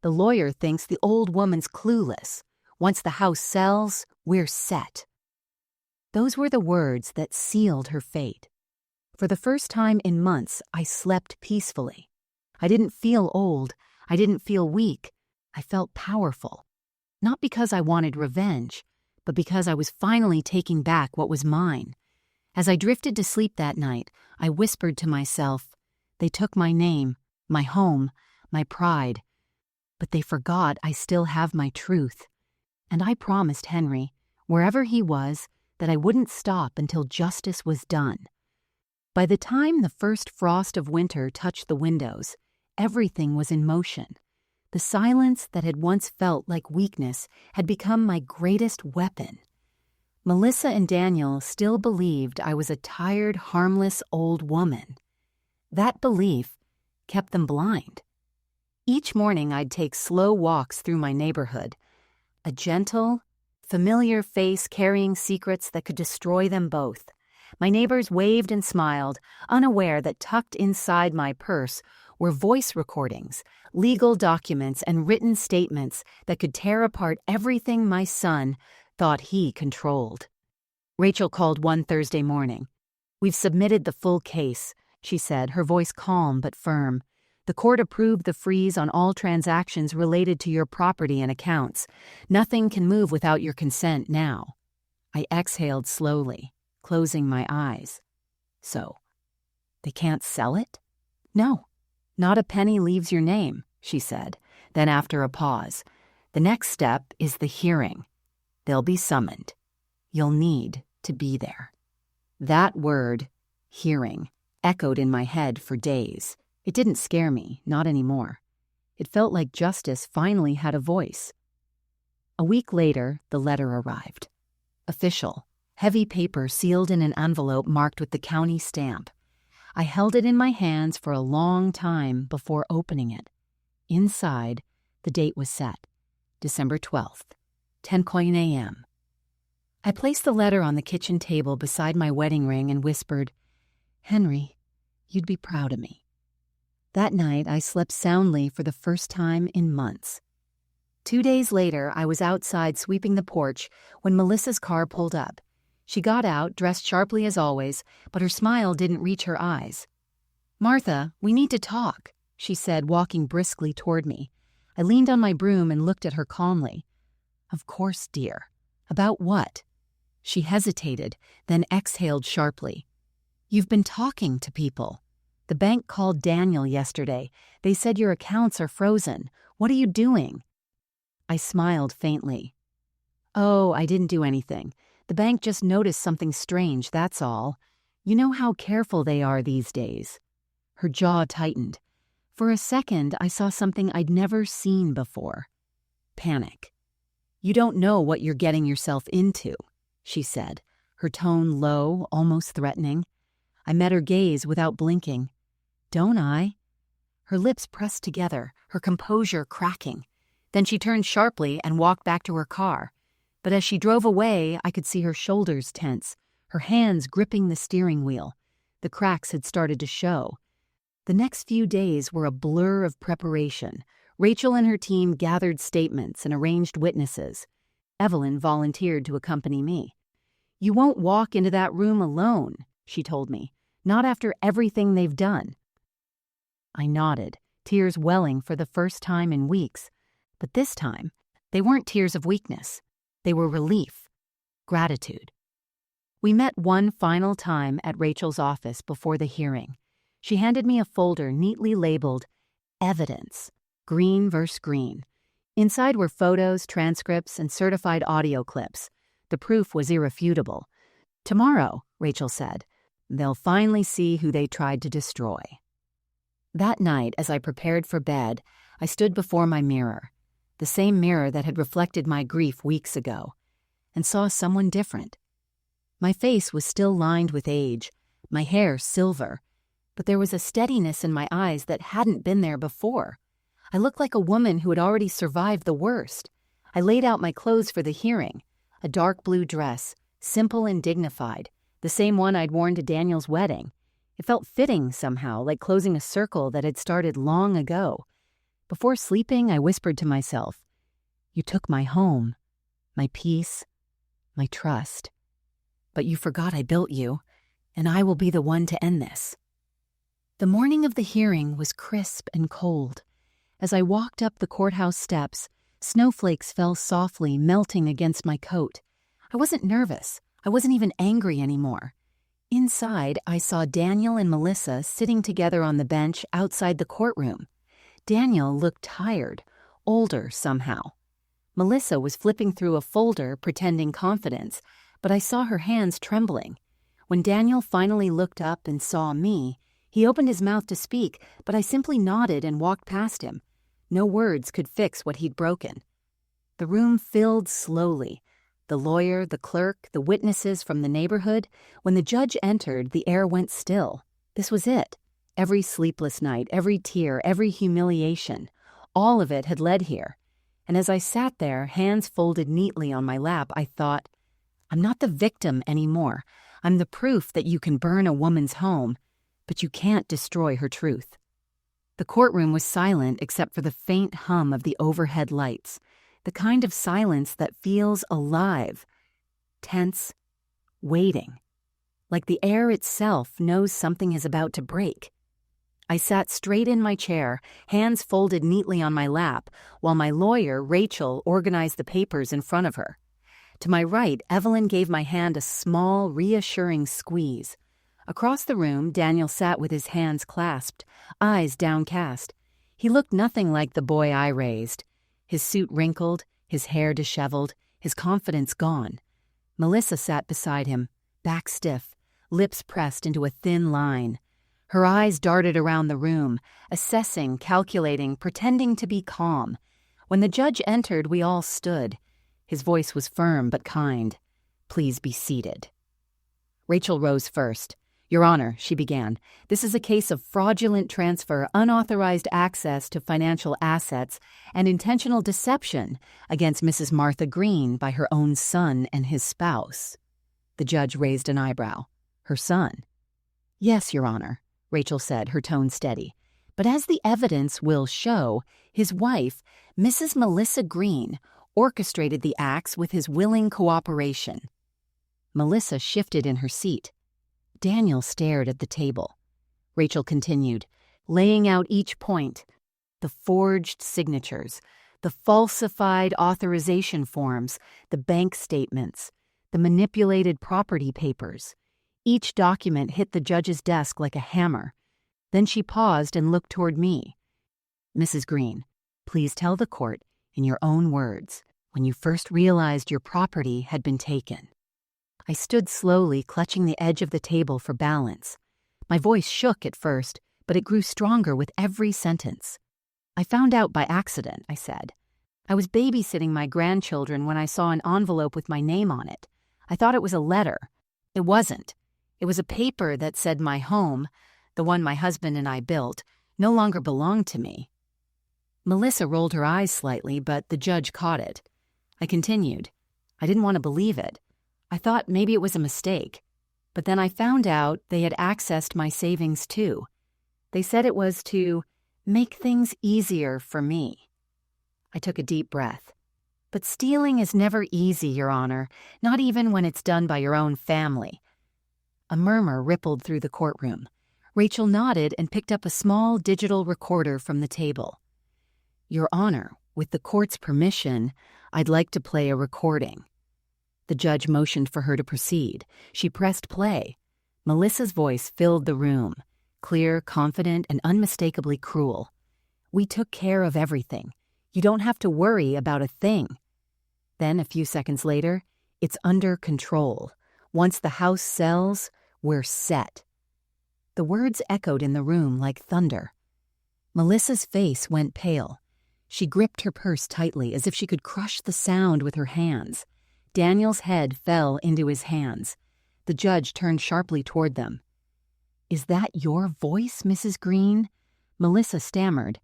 The lawyer thinks the old woman's clueless. Once the house sells, we're set. Those were the words that sealed her fate. For the first time in months, I slept peacefully. I didn't feel old. I didn't feel weak. I felt powerful. Not because I wanted revenge, but because I was finally taking back what was mine. As I drifted to sleep that night, I whispered to myself, they took my name, my home, my pride. But they forgot I still have my truth. And I promised Henry, wherever he was, that I wouldn't stop until justice was done. By the time the first frost of winter touched the windows, everything was in motion. The silence that had once felt like weakness had become my greatest weapon. Melissa and Daniel still believed I was a tired, harmless old woman. That belief kept them blind. Each morning I'd take slow walks through my neighborhood, a gentle, familiar face carrying secrets that could destroy them both. My neighbors waved and smiled, unaware that tucked inside my purse were voice recordings, legal documents, and written statements that could tear apart everything my son thought he controlled. Rachel called one Thursday morning. We've submitted the full case, she said, her voice calm but firm. The court approved the freeze on all transactions related to your property and accounts. Nothing can move without your consent now. I exhaled slowly, closing my eyes. So, they can't sell it? No. Not a penny leaves your name, she said. Then after a pause, the next step is the hearing. They'll be summoned. You'll need to be there. That word, hearing, echoed in my head for days. It didn't scare me, not anymore. It felt like justice finally had a voice. A week later, the letter arrived. Official, heavy paper sealed in an envelope marked with the county stamp. I held it in my hands for a long time before opening it. Inside, the date was set, December 12th, 10 a.m. I placed the letter on the kitchen table beside my wedding ring and whispered, "Henry, you'd be proud of me." That night, I slept soundly for the first time in months. 2 days later, I was outside sweeping the porch when Melissa's car pulled up. She got out, dressed sharply as always, but her smile didn't reach her eyes. "Martha, we need to talk," she said, walking briskly toward me. I leaned on my broom and looked at her calmly. "Of course, dear. About what?" She hesitated, then exhaled sharply. "You've been talking to people. The bank called Daniel yesterday. They said your accounts are frozen. What are you doing?" I smiled faintly. "Oh, I didn't do anything. The bank just noticed something strange, that's all. You know how careful they are these days." Her jaw tightened. For a second, I saw something I'd never seen before. Panic. "You don't know what you're getting yourself into," she said, her tone low, almost threatening. I met her gaze without blinking. "Don't I?" Her lips pressed together, her composure cracking. Then she turned sharply and walked back to her car. But as she drove away, I could see her shoulders tense, her hands gripping the steering wheel. The cracks had started to show. The next few days were a blur of preparation. Rachel and her team gathered statements and arranged witnesses. Evelyn volunteered to accompany me. "You won't walk into that room alone," she told me. "Not after everything they've done." I nodded, tears welling for the first time in weeks. But this time, they weren't tears of weakness. They were relief, gratitude. We met one final time at Rachel's office before the hearing. She handed me a folder neatly labeled Evidence, green versus green. Inside were photos, transcripts, and certified audio clips. The proof was irrefutable. "Tomorrow," Rachel said, "they'll finally see who they tried to destroy." That night, as I prepared for bed, I stood before my mirror, the same mirror that had reflected my grief weeks ago, and saw someone different. My face was still lined with age, my hair silver, but there was a steadiness in my eyes that hadn't been there before. I looked like a woman who had already survived the worst. I laid out my clothes for the hearing, a dark blue dress, simple and dignified, the same one I'd worn to Daniel's wedding. It felt fitting somehow, like closing a circle that had started long ago. Before sleeping, I whispered to myself, "You took my home, my peace, my trust. But you forgot I built you, and I will be the one to end this." The morning of the hearing was crisp and cold. As I walked up the courthouse steps, snowflakes fell softly, melting against my coat. I wasn't nervous. I wasn't even angry anymore. Inside, I saw Daniel and Melissa sitting together on the bench outside the courtroom. Daniel looked tired, older somehow. Melissa was flipping through a folder, pretending confidence, but I saw her hands trembling. When Daniel finally looked up and saw me, he opened his mouth to speak, but I simply nodded and walked past him. No words could fix what he'd broken. The room filled slowly. The lawyer, the clerk, the witnesses from the neighborhood. When the judge entered, the air went still. This was it. Every sleepless night, every tear, every humiliation, all of it had led here. And as I sat there, hands folded neatly on my lap, I thought, I'm not the victim anymore. I'm the proof that you can burn a woman's home, but you can't destroy her truth. The courtroom was silent except for the faint hum of the overhead lights, the kind of silence that feels alive, tense, waiting, like the air itself knows something is about to break. I sat straight in my chair, hands folded neatly on my lap, while my lawyer, Rachel, organized the papers in front of her. To my right, Evelyn gave my hand a small, reassuring squeeze. Across the room, Daniel sat with his hands clasped, eyes downcast. He looked nothing like the boy I raised. His suit wrinkled, his hair disheveled, his confidence gone. Melissa sat beside him, back stiff, lips pressed into a thin line. Her eyes darted around the room, assessing, calculating, pretending to be calm. When the judge entered, we all stood. His voice was firm but kind. "Please be seated." Rachel rose first. Your Honor, she began, this is a case of fraudulent transfer, unauthorized access to financial assets, and intentional deception against Mrs. Martha Green by her own son and his spouse. The judge raised an eyebrow. Her son? Yes, Your Honor, Rachel said, her tone steady. But as the evidence will show, his wife, Mrs. Melissa Green, orchestrated the acts with his willing cooperation. Melissa shifted in her seat. Daniel stared at the table. Rachel continued, laying out each point. The forged signatures, the falsified authorization forms, the bank statements, the manipulated property papers. Each document hit the judge's desk like a hammer. Then she paused and looked toward me. Mrs. Green, please tell the court, in your own words, when you first realized your property had been taken. I stood slowly, clutching the edge of the table for balance. My voice shook at first, but it grew stronger with every sentence. I found out by accident, I said. I was babysitting my grandchildren when I saw an envelope with my name on it. I thought it was a letter. It wasn't. It was a paper that said my home, the one my husband and I built, no longer belonged to me. Melissa rolled her eyes slightly, but the judge caught it. I continued. I didn't want to believe it. I thought maybe it was a mistake. But then I found out they had accessed my savings too. They said it was to make things easier for me. I took a deep breath. But stealing is never easy, Your Honor, not even when it's done by your own family. A murmur rippled through the courtroom. Rachel nodded and picked up a small digital recorder from the table. Your Honor, with the court's permission, I'd like to play a recording. The judge motioned for her to proceed. She pressed play. Melissa's voice filled the room, clear, confident, and unmistakably cruel. We took care of everything. You don't have to worry about a thing. Then, a few seconds later, it's under control. Once the house sells, we're set. The words echoed in the room like thunder. Melissa's face went pale. She gripped her purse tightly as if she could crush the sound with her hands. Daniel's head fell into his hands. The judge turned sharply toward them. Is that your voice, Mrs. Green? Melissa stammered.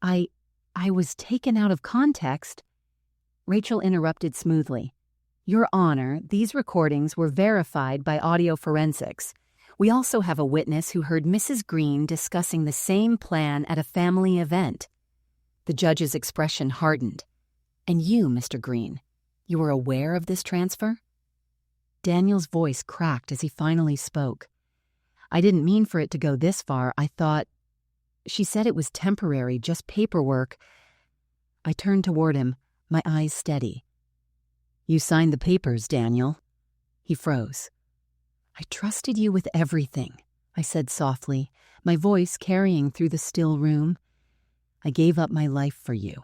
I was taken out of context. Rachel interrupted smoothly. Your Honor, these recordings were verified by audio forensics. We also have a witness who heard Mrs. Green discussing the same plan at a family event. The judge's expression hardened. And you, Mr. Green, you were aware of this transfer? Daniel's voice cracked as he finally spoke. I didn't mean for it to go this far. I thought... She said it was temporary, just paperwork. I turned toward him, my eyes steady. You signed the papers, Daniel. He froze. I trusted you with everything, I said softly, my voice carrying through the still room. I gave up my life for you,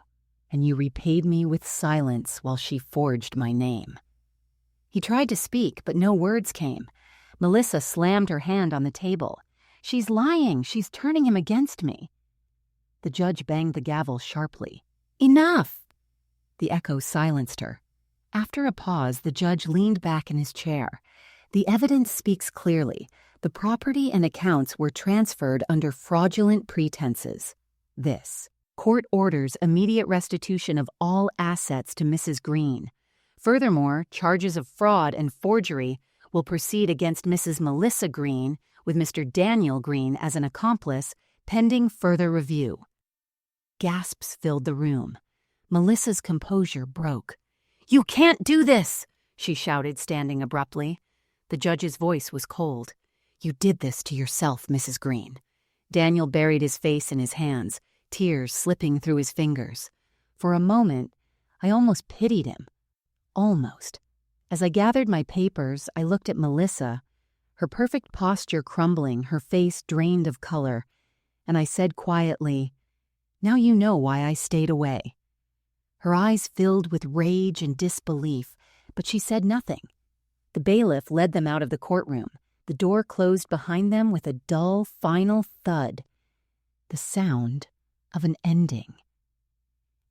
and you repaid me with silence while she forged my name. He tried to speak, but no words came. Melissa slammed her hand on the table. She's lying. She's turning him against me. The judge banged the gavel sharply. Enough! The echo silenced her. After a pause, the judge leaned back in his chair. The evidence speaks clearly. The property and accounts were transferred under fraudulent pretenses. This. Court orders immediate restitution of all assets to Mrs. Green. Furthermore, charges of fraud and forgery will proceed against Mrs. Melissa Green, with Mr. Daniel Green as an accomplice, pending further review. Gasps filled the room. Melissa's composure broke. You can't do this, she shouted, standing abruptly. The judge's voice was cold. You did this to yourself, Mrs. Green. Daniel buried his face in his hands, tears slipping through his fingers. For a moment, I almost pitied him. Almost. As I gathered my papers, I looked at Melissa, her perfect posture crumbling, her face drained of color, and I said quietly, Now you know why I stayed away. Her eyes filled with rage and disbelief, but she said nothing. The bailiff led them out of the courtroom. The door closed behind them with a dull, final thud. The sound of an ending.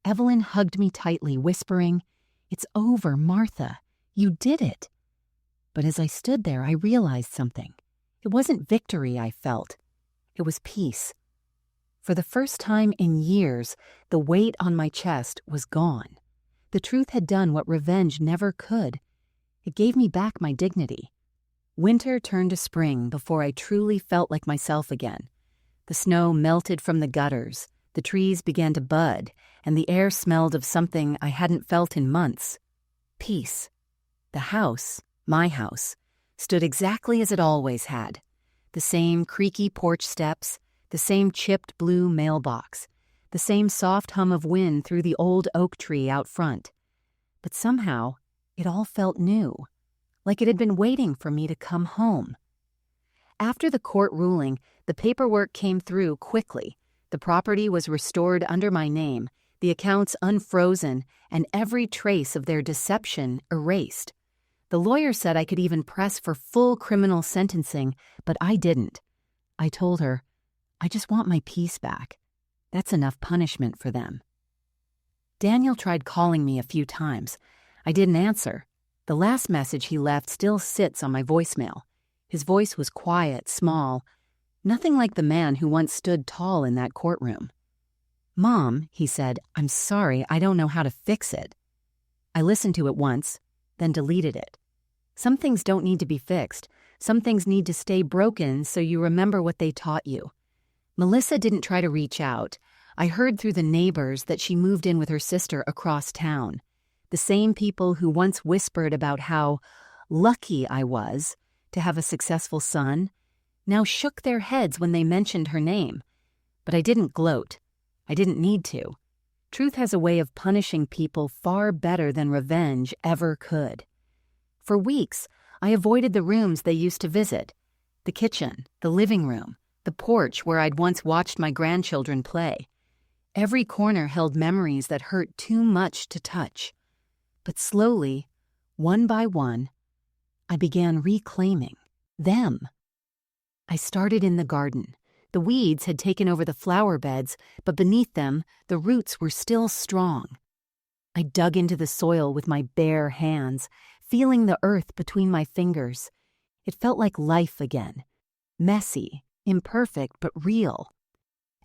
Evelyn hugged me tightly, whispering, It's over, Martha. You did it. But as I stood there, I realized something. It wasn't victory I felt. It was peace. For the first time in years, the weight on my chest was gone. The truth had done what revenge never could. It gave me back my dignity. Winter turned to spring before I truly felt like myself again. The snow melted from the gutters, the trees began to bud, and the air smelled of something I hadn't felt in months. Peace. The house, my house, stood exactly as it always had. The same creaky porch steps, the same chipped blue mailbox, the same soft hum of wind through the old oak tree out front. But somehow, it all felt new, like it had been waiting for me to come home. After the court ruling, the paperwork came through quickly. The property was restored under my name, the accounts unfrozen, and every trace of their deception erased. The lawyer said I could even press for full criminal sentencing, but I didn't. I told her, I just want my peace back. That's enough punishment for them. Daniel tried calling me a few times. I didn't answer. The last message he left still sits on my voicemail. His voice was quiet, small, nothing like the man who once stood tall in that courtroom. "Mom," he said, "I'm sorry, I don't know how to fix it." I listened to it once, then deleted it. Some things don't need to be fixed. Some things need to stay broken so you remember what they taught you. Melissa didn't try to reach out. I heard through the neighbors that she moved in with her sister across town. The same people who once whispered about how lucky I was to have a successful son now shook their heads when they mentioned her name. But I didn't gloat. I didn't need to. Truth has a way of punishing people far better than revenge ever could. For weeks, I avoided the rooms they used to visit. The kitchen, the living room, the porch where I'd once watched my grandchildren play. Every corner held memories that hurt too much to touch. But slowly, one by one, I began reclaiming them. I started in the garden. The weeds had taken over the flower beds, but beneath them, the roots were still strong. I dug into the soil with my bare hands, feeling the earth between my fingers. It felt like life again. Messy, imperfect, but real.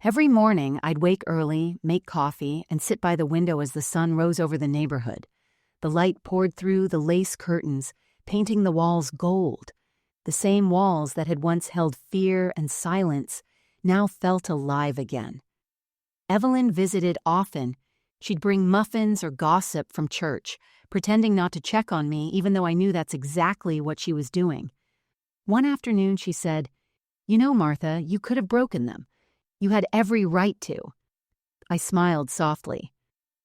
Every morning, I'd wake early, make coffee, and sit by the window as the sun rose over the neighborhood. The light poured through the lace curtains, painting the walls gold. The same walls that had once held fear and silence now felt alive again. Evelyn visited often. She'd bring muffins or gossip from church, pretending not to check on me even though I knew that's exactly what she was doing. One afternoon she said, "You know, Martha, you could have broken them. You had every right to." I smiled softly.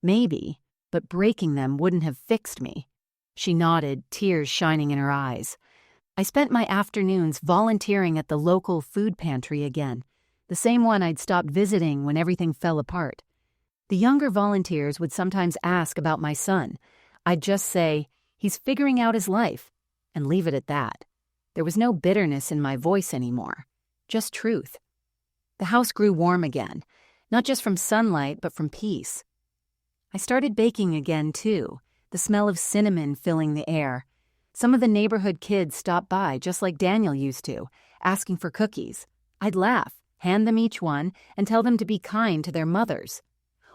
Maybe, but breaking them wouldn't have fixed me. She nodded, tears shining in her eyes. I spent my afternoons volunteering at the local food pantry again, the same one I'd stopped visiting when everything fell apart. The younger volunteers would sometimes ask about my son. I'd just say, "He's figuring out his life," and leave it at that. There was no bitterness in my voice anymore, just truth. The house grew warm again, not just from sunlight, but from peace. I started baking again, too, the smell of cinnamon filling the air. Some of the neighborhood kids stopped by, just like Daniel used to, asking for cookies. I'd laugh, hand them each one, and tell them to be kind to their mothers.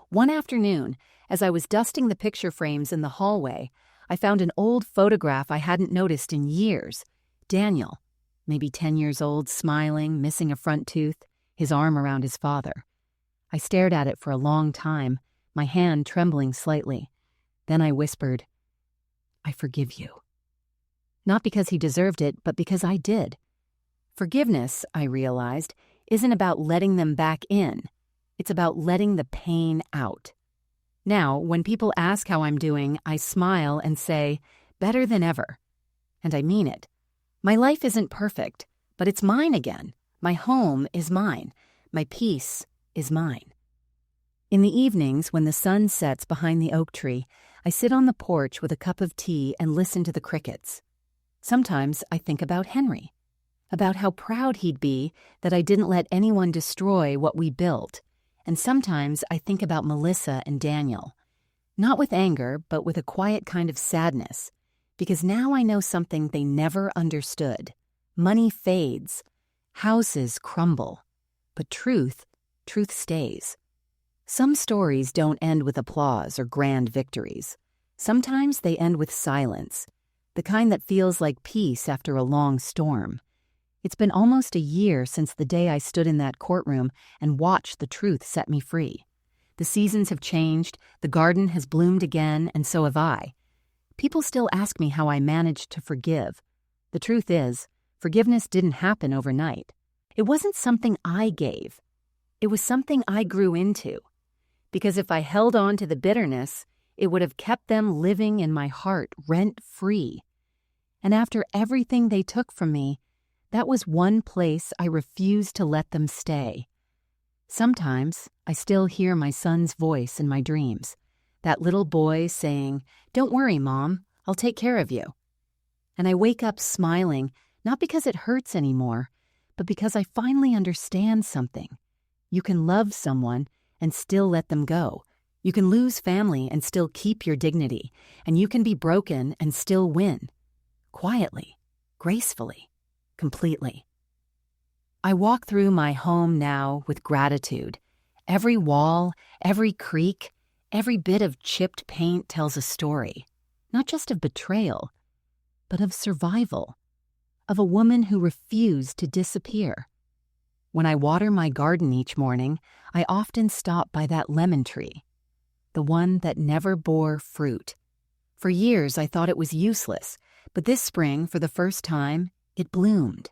One afternoon, as I was dusting the picture frames in the hallway, I found an old photograph I hadn't noticed in years. Daniel, maybe 10 years old, smiling, missing a front tooth, his arm around his father. I stared at it for a long time, my hand trembling slightly. Then I whispered, "I forgive you." Not because he deserved it, but because I did. Forgiveness, I realized, isn't about letting them back in. It's about letting the pain out. Now, when people ask how I'm doing, I smile and say, "Better than ever." And I mean it. My life isn't perfect, but it's mine again. My home is mine. My peace is mine. In the evenings, when the sun sets behind the oak tree, I sit on the porch with a cup of tea and listen to the crickets. Sometimes I think about Henry, about how proud he'd be that I didn't let anyone destroy what we built. And sometimes I think about Melissa and Daniel, not with anger, but with a quiet kind of sadness, because now I know something they never understood, Money fades. Houses crumble. But truth stays. Some stories don't end with applause or grand victories. Sometimes they end with silence, the kind that feels like peace after a long storm. It's been almost a year since the day I stood in that courtroom and watched the truth set me free. The seasons have changed, the garden has bloomed again, and so have I. People still ask me how I managed to forgive. The truth is, forgiveness didn't happen overnight. It wasn't something I gave. It was something I grew into. Because if I held on to the bitterness, it would have kept them living in my heart rent-free. And after everything they took from me, that was one place I refused to let them stay. Sometimes I still hear my son's voice in my dreams, that little boy saying, "Don't worry, Mom, I'll take care of you." And I wake up smiling, not because it hurts anymore, but because I finally understand something. You can love someone and still let them go. You can lose family and still keep your dignity, and you can be broken and still win. Quietly, gracefully, completely. I walk through my home now with gratitude. Every wall, every creak, every bit of chipped paint tells a story, not just of betrayal, but of survival, of a woman who refused to disappear. When I water my garden each morning, I often stop by that lemon tree, the one that never bore fruit. For years I thought it was useless, but this spring, for the first time, it bloomed.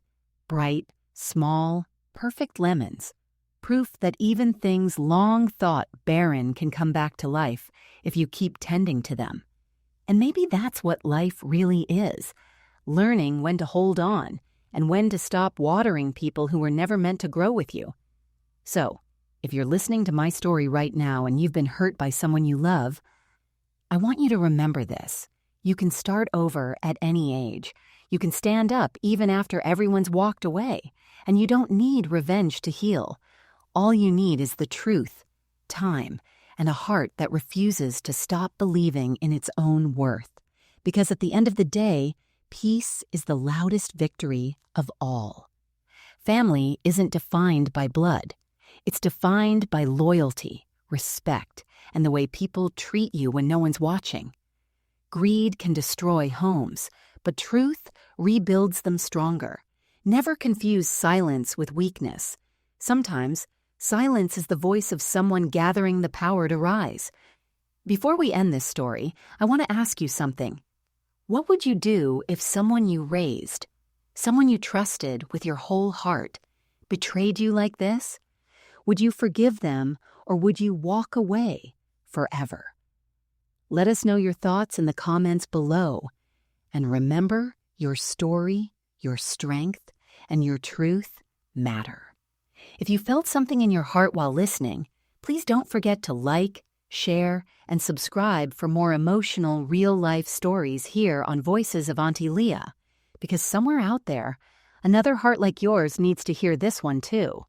Bright, small, perfect lemons. Proof that even things long thought barren can come back to life if you keep tending to them. And maybe that's what life really is. Learning when to hold on and when to stop watering people who were never meant to grow with you. So, if you're listening to my story right now and you've been hurt by someone you love, I want you to remember this. You can start over at any age. You can stand up even after everyone's walked away. And you don't need revenge to heal. All you need is the truth, time, and a heart that refuses to stop believing in its own worth. Because at the end of the day, peace is the loudest victory of all. Family isn't defined by blood. It's defined by loyalty, respect, and the way people treat you when no one's watching. Greed can destroy homes, but truth rebuilds them stronger. Never confuse silence with weakness. Sometimes, silence is the voice of someone gathering the power to rise. Before we end this story, I want to ask you something. What would you do if someone you raised, someone you trusted with your whole heart, betrayed you like this? Would you forgive them, or would you walk away forever? Let us know your thoughts in the comments below. And remember, your story, your strength, and your truth matter. If you felt something in your heart while listening, please don't forget to like, share, and subscribe for more emotional, real-life stories here on Voices of Auntie Lia, because somewhere out there, another heart like yours needs to hear this one too.